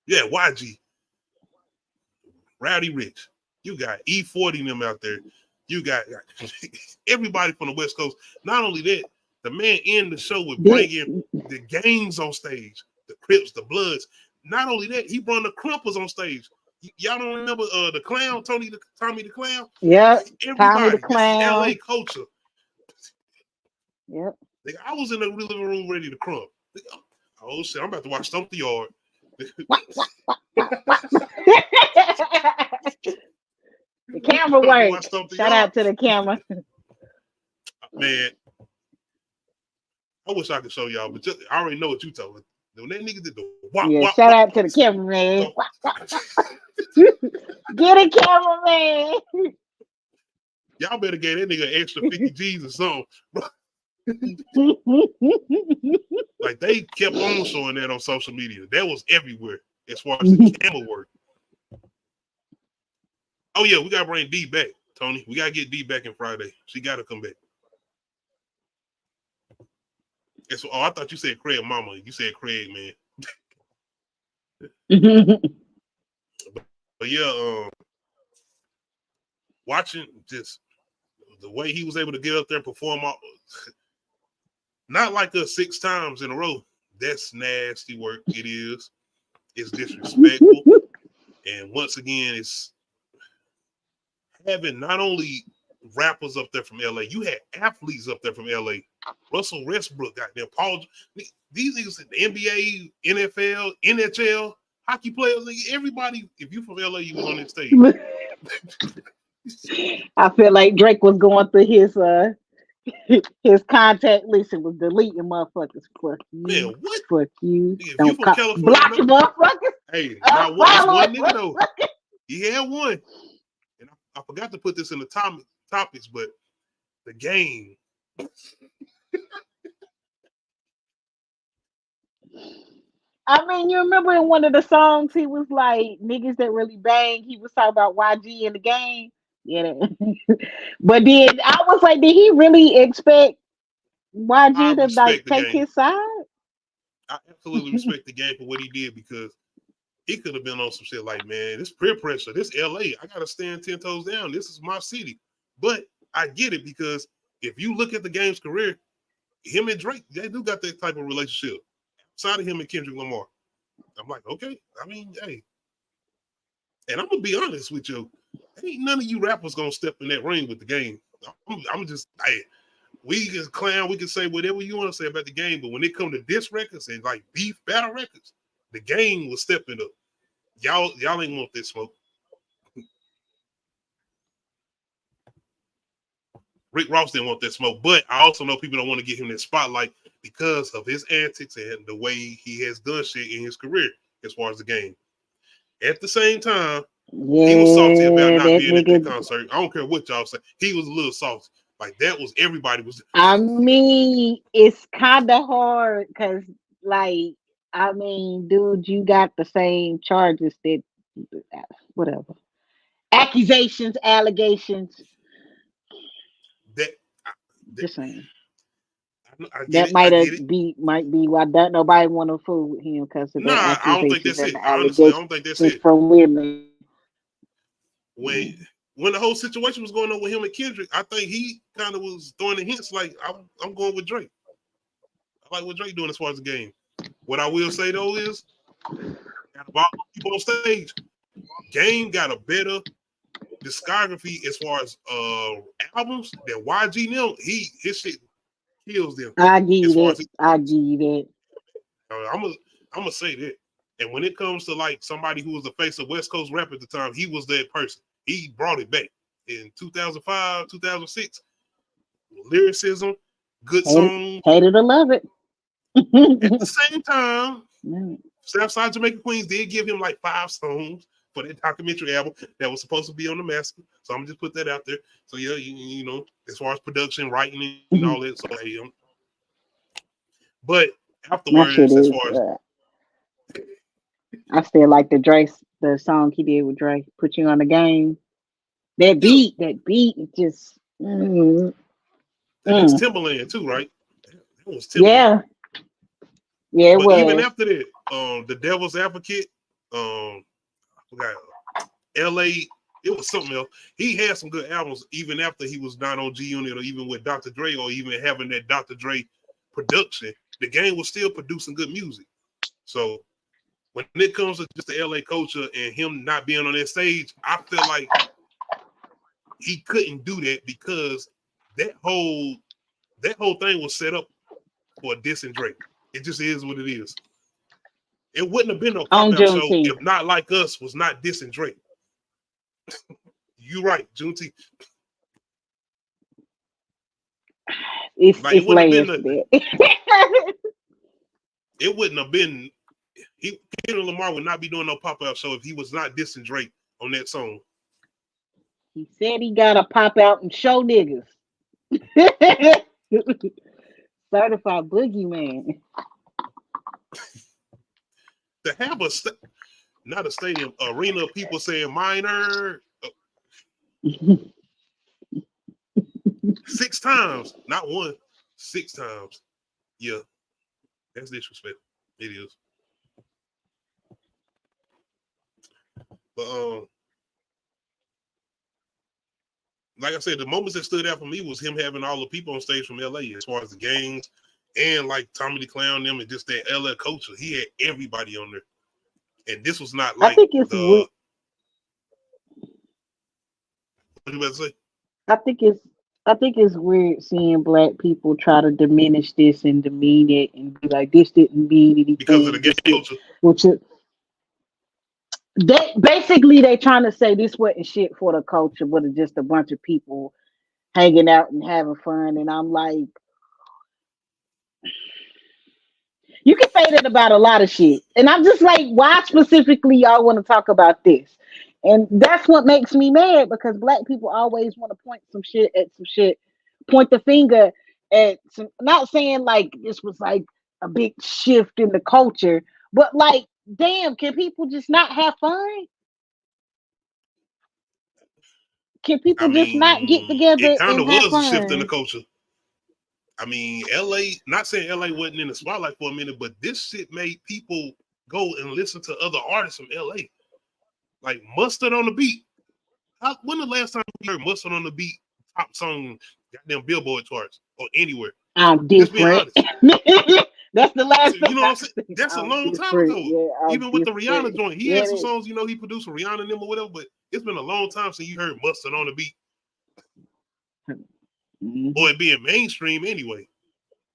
Yeah, YG, Rowdy Rich, you got E40 and them out there. You got everybody from the West Coast. Not only that, the man in the show would bring in the gangs on stage, the Crips, the Bloods. Not only that, he brought the Crumpers on stage. Y'all don't remember the Clown, Tommy the Clown? Yep, Everybody. Tommy the Clown. This is LA culture. Yep. Like, I was in the living room ready to crump. Oh shit, I'm about to watch Stomp the Yard. The camera work. Shout out to the camera. Man, I wish I could show y'all, but I already know what you told me. When that nigga did the wop, Yeah, wop, shout wop, out to the cameraman. Get a cameraman. Y'all better get that nigga an extra 50 G's or something. Like, they kept on showing that on social media. That was everywhere as far as the camera work. Oh yeah, we gotta bring D back, Tony. We gotta get D back in Friday. She gotta come back. Oh, I thought you said Craig Mama. You said Craig, man. But yeah, watching just the way he was able to get up there and perform, not like us 6 times in a row. That's nasty work. It is. It's disrespectful. And once again, it's having not only rappers up there from LA, you had athletes up there from LA. Russell Westbrook got there. Paul, these niggas in the NBA, NFL, NHL, hockey players, everybody, if you from LA, you was on that stage. I feel like Drake was going through his contact list and was deleting motherfuckers. Fuck you. Man, what? Fuck you. If Don't you from California, blocking motherfuckers. Hey, not one nigga though. He had one. And I forgot to put this in the topics, but the game. I mean, you remember in one of the songs, he was like, niggas that really bang. He was talking about YG in the game. Yeah. But then I was like, did he really expect YG to like take his side? I absolutely respect the game for what he did, because he could have been on some shit like, man, this peer pressure, this LA, I gotta stand 10 toes down. This is my city. But I get it, because if you look at the game's career, him and Drake, they do got that type of relationship. Outside of him and Kendrick Lamar. I'm like, okay. I mean, hey. And I'm gonna be honest with you. Ain't none of you rappers gonna step in that ring with the game. I'm just, hey, we can clown, we can say whatever you want to say about the game, but when it comes to diss records and like beef battle records, the game was stepping up. Y'all ain't want this smoke. Rick Ross didn't want that smoke, but I also know people don't want to give him that spotlight because of his antics and the way he has done shit in his career as far as the game. At the same time, he was salty about not being at the concert. I don't care what y'all say. He was a little salty. Like, that was, everybody was. I mean, it's kind of hard because, like, I mean, dude, you got the same charges that, whatever. Accusations, allegations. Just saying. That might be why nobody want to fool with him, because of the accusations. I don't think that's it. Honestly, I don't think that's it. From women. When the whole situation was going on with him and Kendrick, I think he kind of was throwing the hints like, I'm going with Drake. I like what Drake doing as far as the game. What I will say though is, about people on stage, Game got a better discography as far as albums than YG now. His shit kills them. I give you that. I'm gonna say that. And when it comes to like somebody who was the face of West Coast rap at the time, he was that person. He brought it back in 2005, 2006. Lyricism, good songs. Hate it or love it. At the same time, Southside Jamaica Queens did give him like 5 songs for that documentary album that was supposed to be on the master. So I'm gonna just put that out there. So yeah, you know, as far as production, writing, and all that. So hey, But My shit afterwards, as is. far as I still like the song he did with Drake, "Put You on the Game." That yeah, beat, is just. and that's Timberland too, right? That was Timberland. Yeah, yeah, it But even was. after that, the Devil's Advocate, I forgot, L.A. It was something else. He had some good albums even after he was not on G Unit or even with Dr. Dre or even having that Dr. Dre production. The Game was still producing good music. So when it comes to just the LA culture and him not being on that stage, I feel like he couldn't do that because that whole thing was set up for a diss and Drake. It just is what it is. It wouldn't have been no On pop-out show Juneteenth. if Not Like Us was not dissing Drake. You right, Juneteenth. It's Like, it wouldn't have layers been to that. it wouldn't have been. Kendrick Lamar would not be doing no pop-out show if he was not dissing Drake on that song. He said he gotta pop out and show niggas. Certified boogeyman. To have not a stadium, arena of people saying minor 6 times, not one, 6 times. Yeah, that's disrespectful. It is. But like I said, the moments that stood out for me was him having all the people on stage from LA, as far as the gangs and like Tommy the Clown, them, and just that LA culture. He had everybody on there, and this was not like I think it's what you about to say? I think it's weird seeing black people try to diminish this and demean it and be like, this didn't mean anything. Because of the gang culture. Which is, they trying to say this wasn't shit for the culture, but it's just a bunch of people hanging out and having fun. And I'm like, you can say that about a lot of shit. And I'm just like, why specifically y'all want to talk about this? And that's what makes me mad, because black people always want to point some shit at some shit, point the finger at some, not saying like this was like a big shift in the culture, but like, damn, can people just not have fun? Can people just not get together it kind and of have was fun? a shift in the culture. I mean, LA, not saying LA wasn't in the spotlight for a minute, but this shit made people go and listen to other artists from LA. Like Mustard on the Beat. When the last time you heard Mustard on the Beat top song, goddamn Billboard charts or anywhere? I'm different. That's the last. You know what I'm saying? That's a long time ago. Yeah, even with the Rihanna joint, he had some songs, he produced with Rihanna and them or whatever, but it's been a long time since you heard Mustard on the Beat. Or it being mainstream anyway.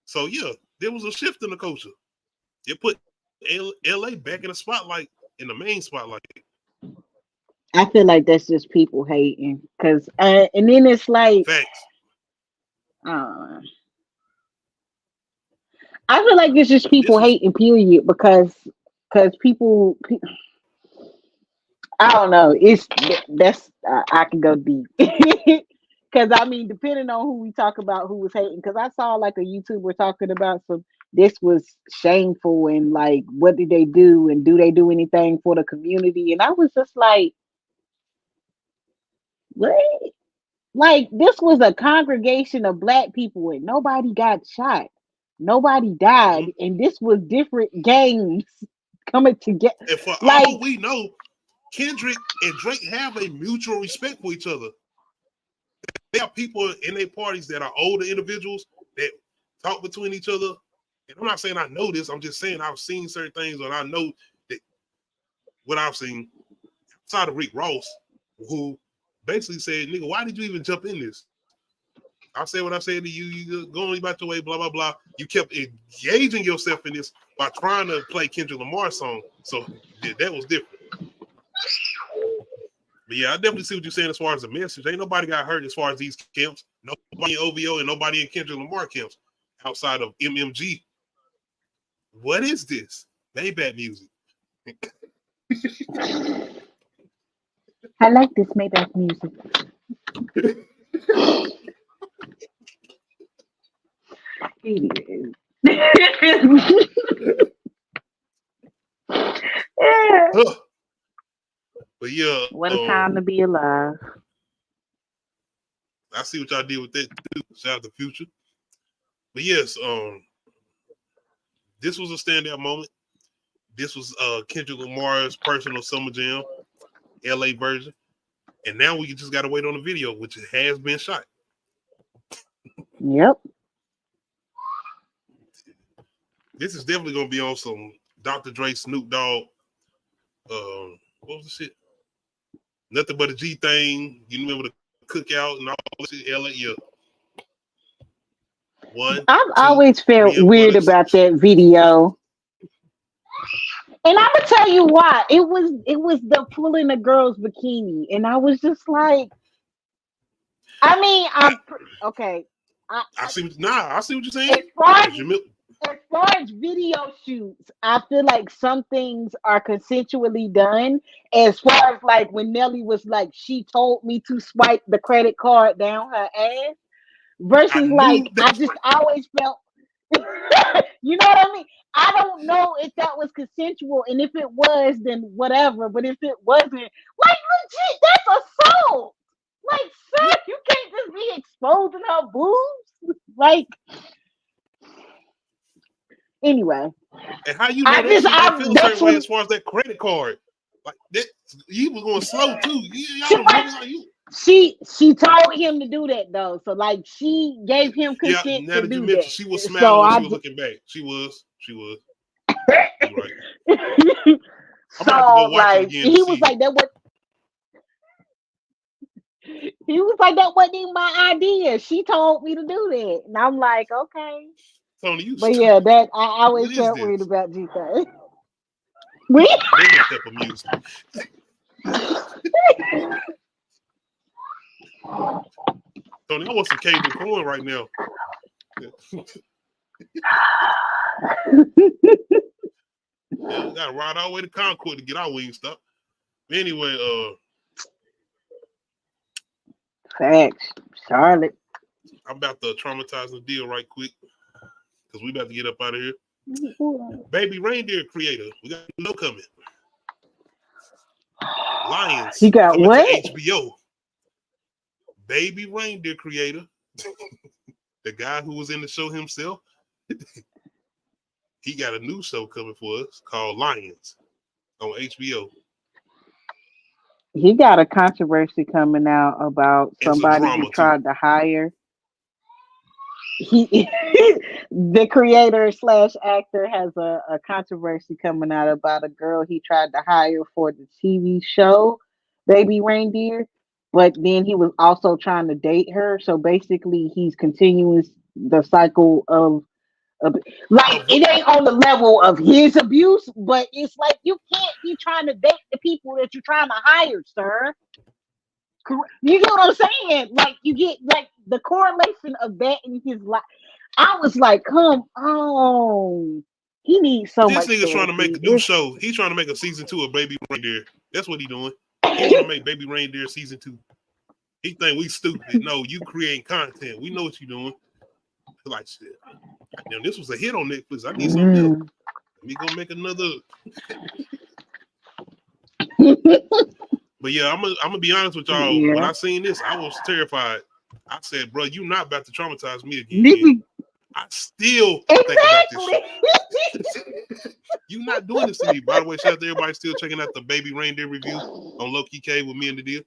So yeah, there was a shift in the culture. It put LA back in the spotlight, in the main spotlight. I feel like that's just people hating, cause and then it's like, facts. I feel like it's just people hating, period, because people, I don't know. That's I can go deep. Because I mean, depending on who we talk about, who was hating. Because I saw like a YouTuber talking about this was shameful, and like, what did they do, and do they do anything for the community? And I was just like, what? Like, this was a congregation of black people, and nobody got shot, nobody died, and this was different gangs coming together. And for like, all we know, Kendrick and Drake have a mutual respect for each other. There are people in their parties that are older individuals that talk between each other. And I'm not saying I know this. I'm just saying I've seen certain things, and I know that what I've seen outside of Rick Ross, who basically said, nigga, why did you even jump in this? I said what I said to you. You going about your way, blah, blah, blah. You kept engaging yourself in this by trying to play Kendrick Lamar song. So that was different. But yeah, I definitely see what you're saying as far as the message. Ain't nobody got hurt as far as these camps. Nobody in OVO and nobody in Kendrick Lamar camps outside of MMG. What is this? Maybach music. I like this Maybach music. Huh. But yeah, What a time to be alive. I see what y'all did with that too. Shout out to Future. But yes, this was a standout moment. This was Kendrick Lamar's personal summer jam, LA version. And now we just gotta wait on the video, which has been shot. Yep. This is definitely gonna be on some Dr. Dre, Snoop Dogg. What was the shit? Nothing but a G thing. You remember the cookout and all this shit? LA, yeah. I've always felt weird about that video. And I'm gonna tell you why. It was the pulling the girl's bikini, and I was just like, I mean, okay. I see what you're saying. As far as video shoots, I feel like some things are consensually done. As far as like when Nelly was like, she told me to swipe the credit card down her ass, versus I always felt, you know what I mean? I don't know if that was consensual, and if it was, then whatever. But if it wasn't, like legit, that's assault. Like, sir, you can't just be exposing her boobs. Like, anyway. And how you know that shit didn't feel a certain way as far as that credit card? Like that, you was going slow too. She told him to do that though, so like she gave him consent now to that you do mentioned, that. she was smiling when she was looking back. She was. Right. So like he was like that. He was like that wasn't even my idea. She told me to do that, and I'm like, okay. Tony, you. But yeah, that I always felt weird about G-Thing. Type of music. Tony, I want some Cajun corn right now. Yeah, we gotta ride all the way to Concord to get our wings stuck. Anyway, facts, Charlotte. I'm about to traumatize the deal right quick because we about to get up out of here. Baby Reindeer creator, we got no coming. Lions. He got coming what? to HBO. Baby Reindeer creator, the guy who was in the show himself. He got a new show coming for us called Lions on HBO. He got a controversy coming out about somebody he tried to hire. The creator / actor has a controversy coming out about a girl he tried to hire for the TV show Baby Reindeer, but then he was also trying to date her. So basically, he's continuing the cycle of like it ain't on the level of his abuse, but it's like you can't be trying to date the people that you're trying to hire, sir. You get what I'm saying? Like you get like the correlation of that in his life. I was like, come on. He needs so much. This nigga's trying to make a new show. He's trying to make a season 2 of Baby Reindeer. That's what he's doing. He want to make Baby Reindeer season 2. He think we stupid. No, you creating content. We know what you're doing. Like shit. Damn, this was a hit on Netflix. I need something else. Let me go make another. But yeah, I'm gonna be honest with y'all. Yeah. When I seen this, I was terrified. I said, bro, you not about to traumatize me again. I still think about this shit. You not doing this to me. By the way, shout out to everybody still checking out the Baby Reindeer review on Low Key K with me and the deal.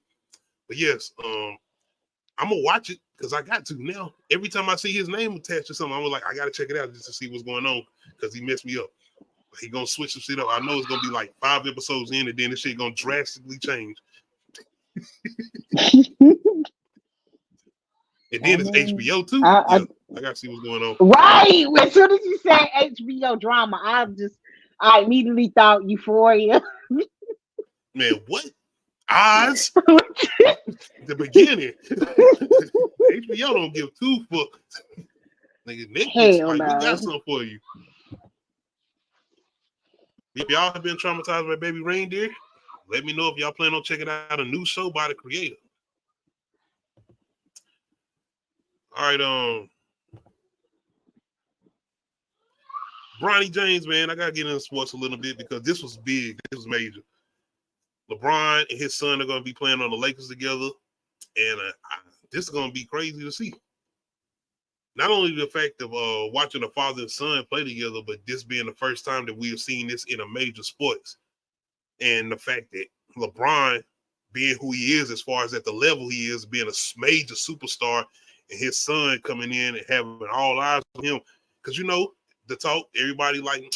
But yes, I'm gonna watch it because I got to now. Every time I see his name attached to something, I was like, I gotta check it out just to see what's going on because he messed me up. He gonna switch some shit up. I know it's gonna be like 5 episodes in, and then this shit gonna drastically change. And then it's HBO too. I gotta see what's going on. Right. As soon as you say HBO drama, I immediately thought Euphoria. Man, what? Oz? The beginning. HBO don't give 2 fucks. Nigga, Netflix, like, we got something for you. If y'all have been traumatized by Baby Reindeer, let me know if y'all plan on checking out a new show by the creator. All right, Bronny James, man, I gotta get into sports a little bit because this was big. This was major. LeBron and his son are gonna be playing on the Lakers together, and this is gonna be crazy to see. Not only the fact of watching a father and son play together, but this being the first time that we have seen this in a major sports, and the fact that LeBron, being who he is, as far as at the level he is, being a major superstar, and his son coming in and having all eyes on him, because the talk, everybody like,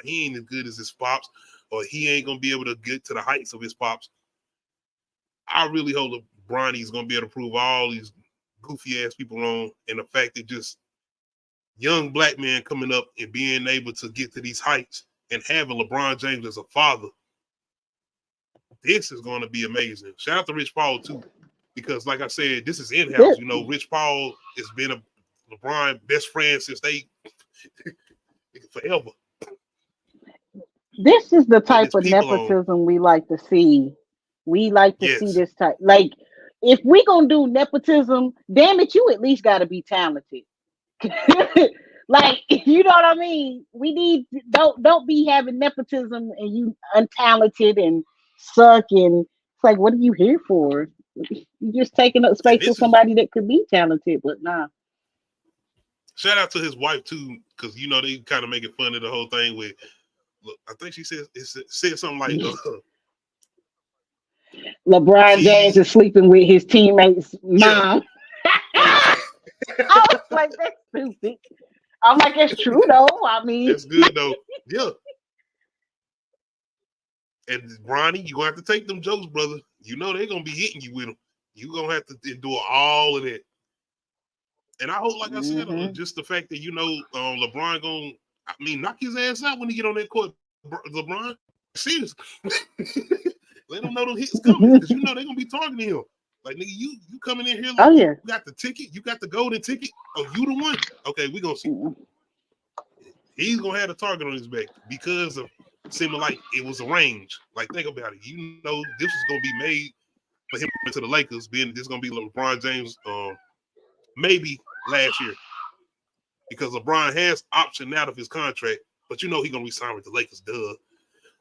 he ain't as good as his pops, or he ain't gonna be able to get to the heights of his pops. I really hope LeBronny's gonna be able to prove all these goofy ass people wrong, and the fact that just young black men coming up and being able to get to these heights and having LeBron James as a father, this is going to be amazing. Shout out to Rich Paul too, because like I said, this is in-house. Rich Paul has been a LeBron best friend since they forever. This is the type of nepotism we like to see. We like to see this type. Like, if we gonna do nepotism, damn it, you at least got to be talented. Like, you know what I mean? We need don't be having nepotism and you untalented and suck, and it's like, what are you here for? You're just taking up space for somebody that could be talented, but nah. Shout out to his wife too, because they kind of making fun of the whole thing with. Look, I think she said something like LeBron James is sleeping with his teammate's mom. I was like, that's stupid. I'm like, it's true though. I mean, it's good though. Yeah. And Bronny, you gonna have to take them jokes, brother. They're gonna be hitting you with them. You gonna have to endure all of that. And I hope, like I said, just the fact that LeBron gonna, knock his ass out when he get on that court. LeBron, serious. Let him know the hits coming, because they're gonna be talking to him. Like, nigga, you coming in here? Like, you got the ticket, you got the golden ticket. Oh, you the one? Okay, we gonna see. He's gonna have a target on his back because of seeming like it was arranged. Like, think about it. This is gonna be made for him to the Lakers. Being this is gonna be LeBron James, maybe last year, because LeBron has option out of his contract, but he gonna resign with the Lakers, duh.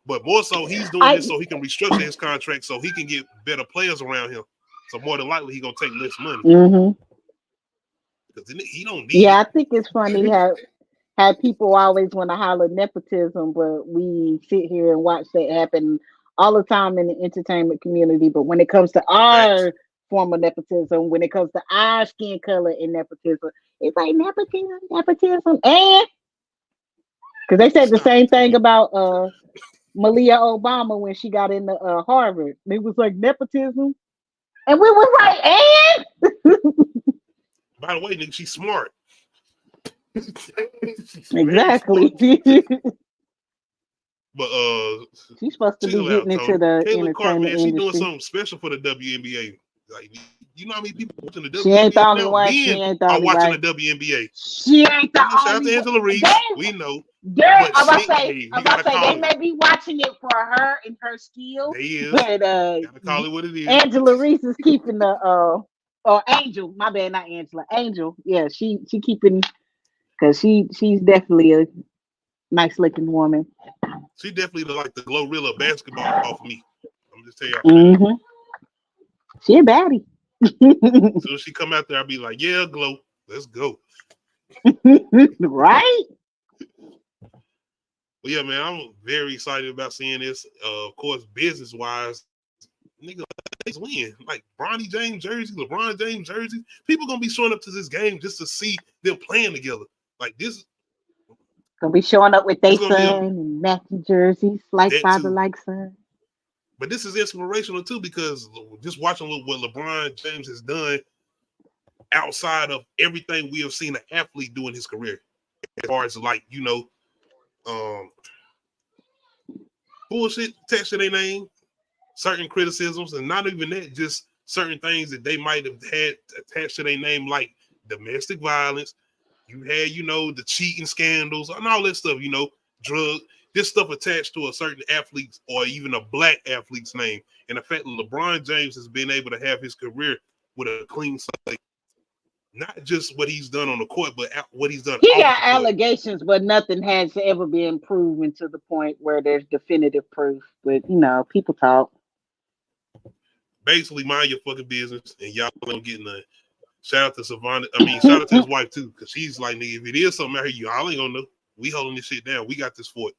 But more so, he's doing this so he can restructure his contract so he can get better players around him. So more than likely, he gonna take less money. Because he don't need. Yeah, I think it's funny how people always want to holler nepotism, but we sit here and watch that happen all the time in the entertainment community. But when it comes to our form of nepotism, when it comes to our skin color and nepotism, it's like nepotism, and because they said the same thing about Malia Obama when she got into Harvard. It was like nepotism, and we was like, and by the way, nigga, she's smart. Exactly. But she's supposed to be getting into the Caitlin Clark, entertainment man, she industry. doing something special for the WNBA. Like, how many people watching the WNBA? She ain't the only one. She ain't the only watching one. the WNBA. She ain't the Shout out only to Angela Reese. We know. I'm about to say they may be watching it for her and her skills. They is. But gotta call it what it is. Angela Reese is keeping the Angel. My bad, not Angela. Angel. Yeah, she keeping, because she's definitely a nice looking woman. She definitely like the GLORILLA basketball off me. I'm just tell you. She a baddie. As soon as she come out there, I'll be like, yeah, Glow, let's go. Right? But yeah, man, I'm very excited about seeing this. Of course, business wise, nigga, let's win. Like Bronny James jersey, LeBron James jersey. People gonna be showing up to this game just to see them playing together. Like this. Gonna be showing up with their son and matching jerseys, like father, like son. But this is inspirational too, because just watching what LeBron James has done outside of everything we have seen an athlete do in his career, as far as like, bullshit attached to their name, certain criticisms, and not even that, just certain things that they might have had attached to their name, like domestic violence. You had, the cheating scandals and all that stuff, drug, this stuff attached to a certain athlete or even a black athlete's name. And the fact that LeBron James has been able to have his career with a clean slate. Not just what he's done on the court, but what he's done He off got the court. allegations, but nothing has ever been proven to the point where there's definitive proof. But you know, people talk. Basically, mind your fucking business, and y'all ain't getting the shout out to Savannah. I mean, shout out to his wife too, because she's like, nigga, if it is something out here, y'all ain't gonna know. We holding this shit down. We got this for it.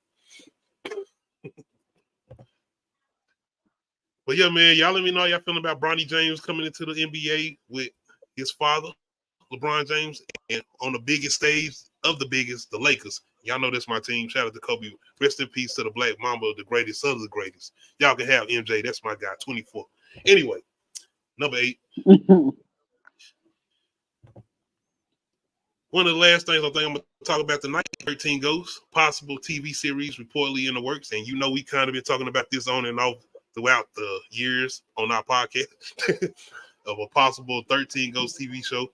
But yeah, man, y'all let me know how y'all feeling about Bronny James coming into the NBA with his father, LeBron James, and on the biggest stage of the biggest, the Lakers. Y'all know that's my team. Shout out to Kobe. Rest in peace to the Black Mamba, the greatest of the greatest. Y'all can have MJ. That's my guy, 24. Anyway, number 8. One of the last things I think I'm going to talk about tonight, 13 Ghosts, possible TV series reportedly in the works. And you know we kind of been talking about this on and off throughout the years on our podcast of a possible 13 Ghosts TV show.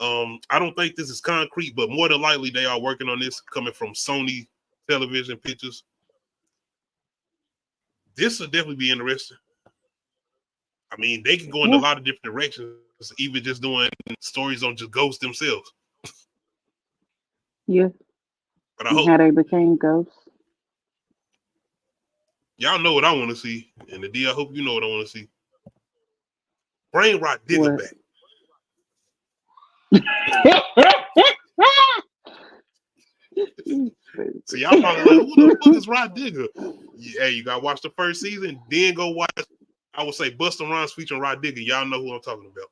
I don't think this is concrete, but more than likely they are working on this coming from Sony Television Pictures. This will definitely be interesting. I mean, they can go in a lot of different directions, even just doing stories on just ghosts themselves. Yeah. But I hope how they became ghosts. Y'all know what I want to see. And the D, I hope you know what I want to see. Brain Rot Digger back. So y'all probably like, who the fuck is Rod Digger? Yeah, hey, you gotta watch the first season, then go watch, I would say, Busta Rhymes featuring Rod Digger. Y'all know who I'm talking about.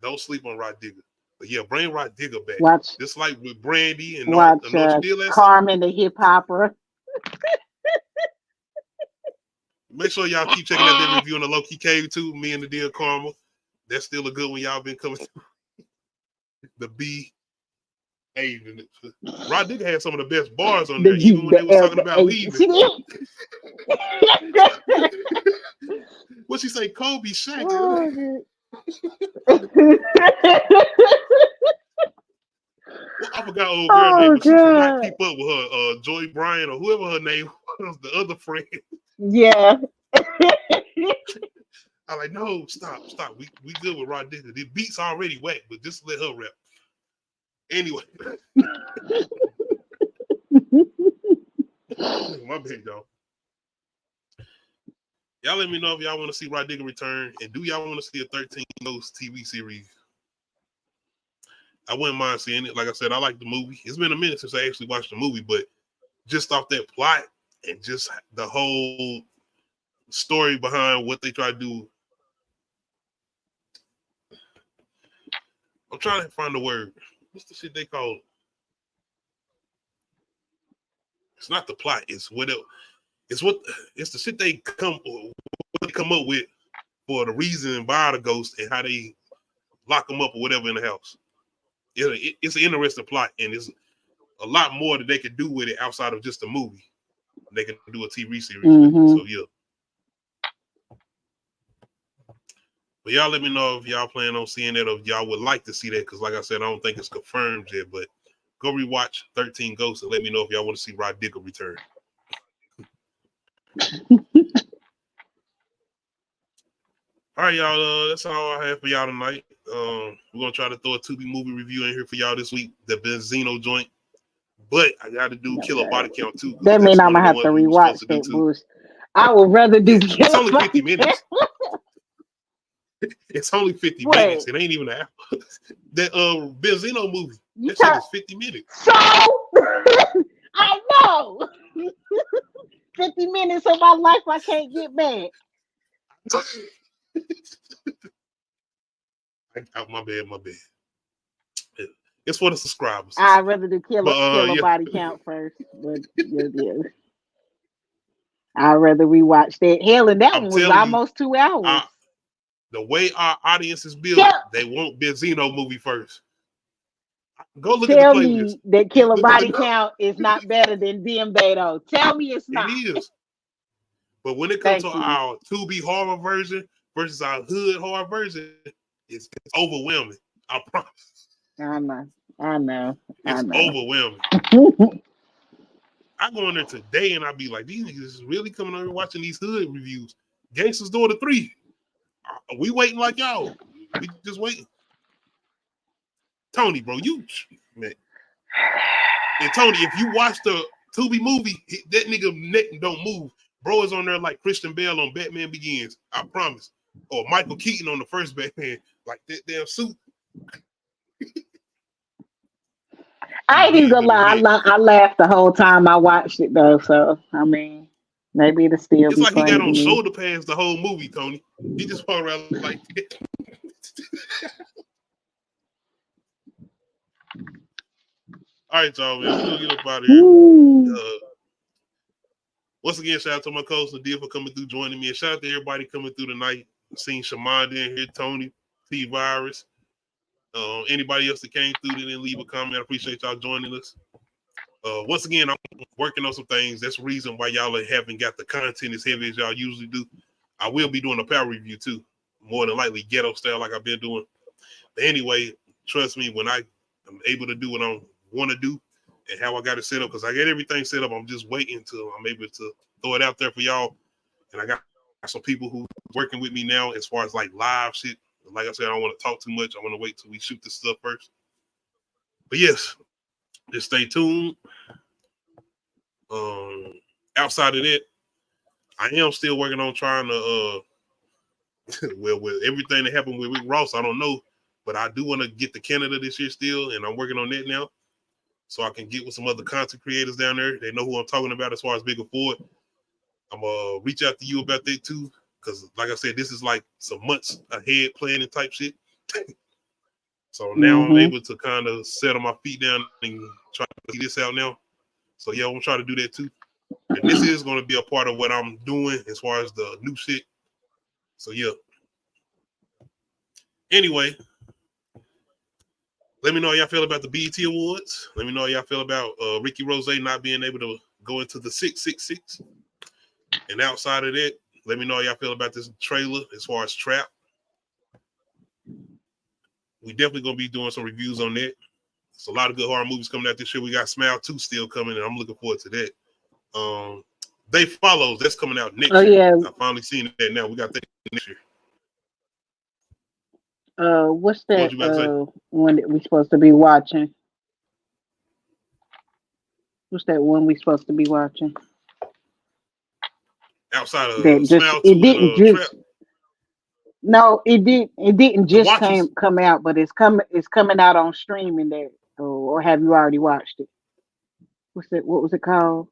Don't sleep on Rod Digger. But yeah, bring Rod Digger back. Watch, just like with Brandy and watch Carmen the Hip Hopper. Make sure y'all keep checking out that review on the Low Key Cave too. Me and the Dear Karma. That's still a good one. Y'all been coming through. The B. Hey, Rod Digger had some of the best bars on there, even when they was talking about leaving. What she say? Kobe, Shaq. I forgot old girl name, but she could not keep up with her. Joy Bryant or whoever her name was, the other friend. Yeah. I'm like, no, stop. We good with Rod Digger. The beat's already wet, but just let her rap. Anyway. My bad, y'all. Y'all let me know if y'all want to see Rod Digger return, and do y'all want to see a 13 Ghosts TV series? I wouldn't mind seeing it. Like I said, I like the movie. It's been a minute since I actually watched the movie, but just off that plot and just the whole story behind what they try to do. I'm trying to find the word. What's the shit they call it? It's not the plot. It's what it's the shit they come up with for the reason by the ghost and how they lock them up or whatever in the house. It's an interesting plot, and it's a lot more that they could do with it outside of just a movie. They can do a TV series with it. So yeah. But y'all let me know if y'all plan on seeing it or if y'all would like to see that, because like I said, I don't think it's confirmed yet, but go rewatch 13 Ghosts and let me know if y'all want to see Rod Digger return. All right, y'all. That's all I have for y'all tonight. We're gonna try to throw a Tubi movie review in here for y'all this week, the Benzino joint. But I got to do Killer Body Count too. That means I'm gonna have to rewatch that bullshit. I would rather do. It's only 50 minutes. It's only 50 minutes. It ain't even an hour. That Benzino movie. That shit is 50 minutes. So I know. 50 minutes of my life I can't get back. My bad. It's for the subscribers. I'd rather do Killer Body Count first. But yeah. I'd rather rewatch that. Hell, and that one was almost 2 hours. The way our audience is built, they want Benzino movie first. Go look at the playlist. Tell me that Killer Body Count is not better than DMB though. Tell me it's not. It is. But when it comes to our Tubi horror version versus our hood horror version, it's overwhelming. I promise. I know. It's overwhelming. I go in there today and I be like, these niggas is really coming over watching these hood reviews. Gangsta's Daughter 3. We waiting like y'all. We just waiting. Tony, bro, you man. And Tony, if you watch the Tubi movie, that nigga neck don't move. Bro is on there like Christian Bale on Batman Begins. I promise. Or Michael Keaton on the first Batman. Like that damn suit. I ain't even gonna lie. I laughed the whole time I watched it though. So I mean, maybe it'll still It's be like he funny got to on me. shoulder pads the whole movie, Tony. He just walked around like that. All right, y'all, man. We're gonna get up out of here. Once again, shout out to my co-host Nadia for coming through, joining me, and shout out to everybody coming through tonight. Seen Shamanda in here, Tony, T-Virus, anybody else that came through that didn't leave a comment. I appreciate y'all joining us. Once again, I'm working on some things. That's the reason why y'all haven't got the content as heavy as y'all usually do. I will be doing a power review too, more than likely ghetto style like I've been doing. But anyway, trust me, when I'm able to do what I want to do and how I got it set up, because I got everything set up, I'm just waiting until I'm able to throw it out there for y'all. And I got some people who working with me now as far as like live shit. Like I said, I don't want to talk too much. I want to wait till we shoot this stuff first. But yes, just stay tuned. Outside of that, I am still working on trying to well, with everything that happened with Rick Ross, I don't know, but I do want to get to Canada this year still, and I'm working on that now, so I can get with some other content creators down there. They know who I'm talking about as far as Bigger Ford. I'm gonna reach out to you about that too, because like I said, this is like some months ahead planning type shit. So now I'm able to kind of settle my feet down and try to get this out now. So yeah, I'm gonna try to do that too. And this is going to be a part of what I'm doing as far as the new shit. So yeah. Anyway, let me know how y'all feel about the BET Awards. Let me know how y'all feel about Ricky Rose not being able to go into the 666. And outside of that, let me know how y'all feel about this trailer as far as Trap. We definitely going to be doing some reviews on that. There's a lot of good horror movies coming out this year. We got Smile 2 still coming, and I'm looking forward to that. They Follows, that's coming out next year. Yeah. I finally seen that now. We got that next year. What's that one that we supposed to be watching? What's that one we supposed to be watching? Outside of that just, Smile 2 it didn't and just Trap. No, it didn't just Watchers? come out, but it's coming out on streaming there. Or have you already watched it? What was it called?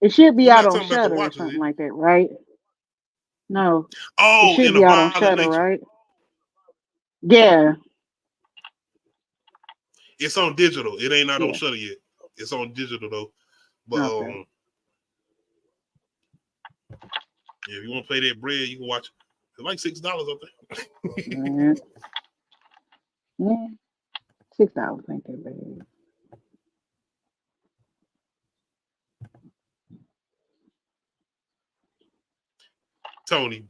It should be You're out not on talking about the Shudder or Watchers, something is like that, right? No. Oh, it should in be a out on violent Shudder, nature. right? Yeah. It's on digital. It ain't out on Yeah. Shudder yet. It's on digital though. But Okay. yeah, if you want to pay that bread, you can watch it. It's like $6 up there. Yeah. $6 ain't that bad. Tony,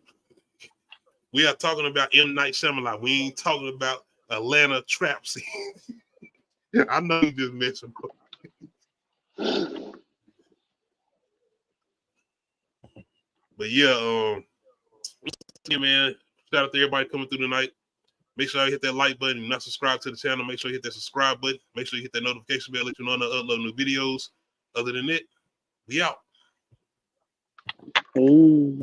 we are talking about M. Night Shyamalan. We ain't talking about Atlanta trap scene. I know you just mentioned. But yeah, man, shout out to everybody coming through tonight. Make sure you hit that like button. If you're not subscribed to the channel, make sure you hit that subscribe button. Make sure you hit that notification bell, let you know when I upload new videos. Other than that, we out. Hey.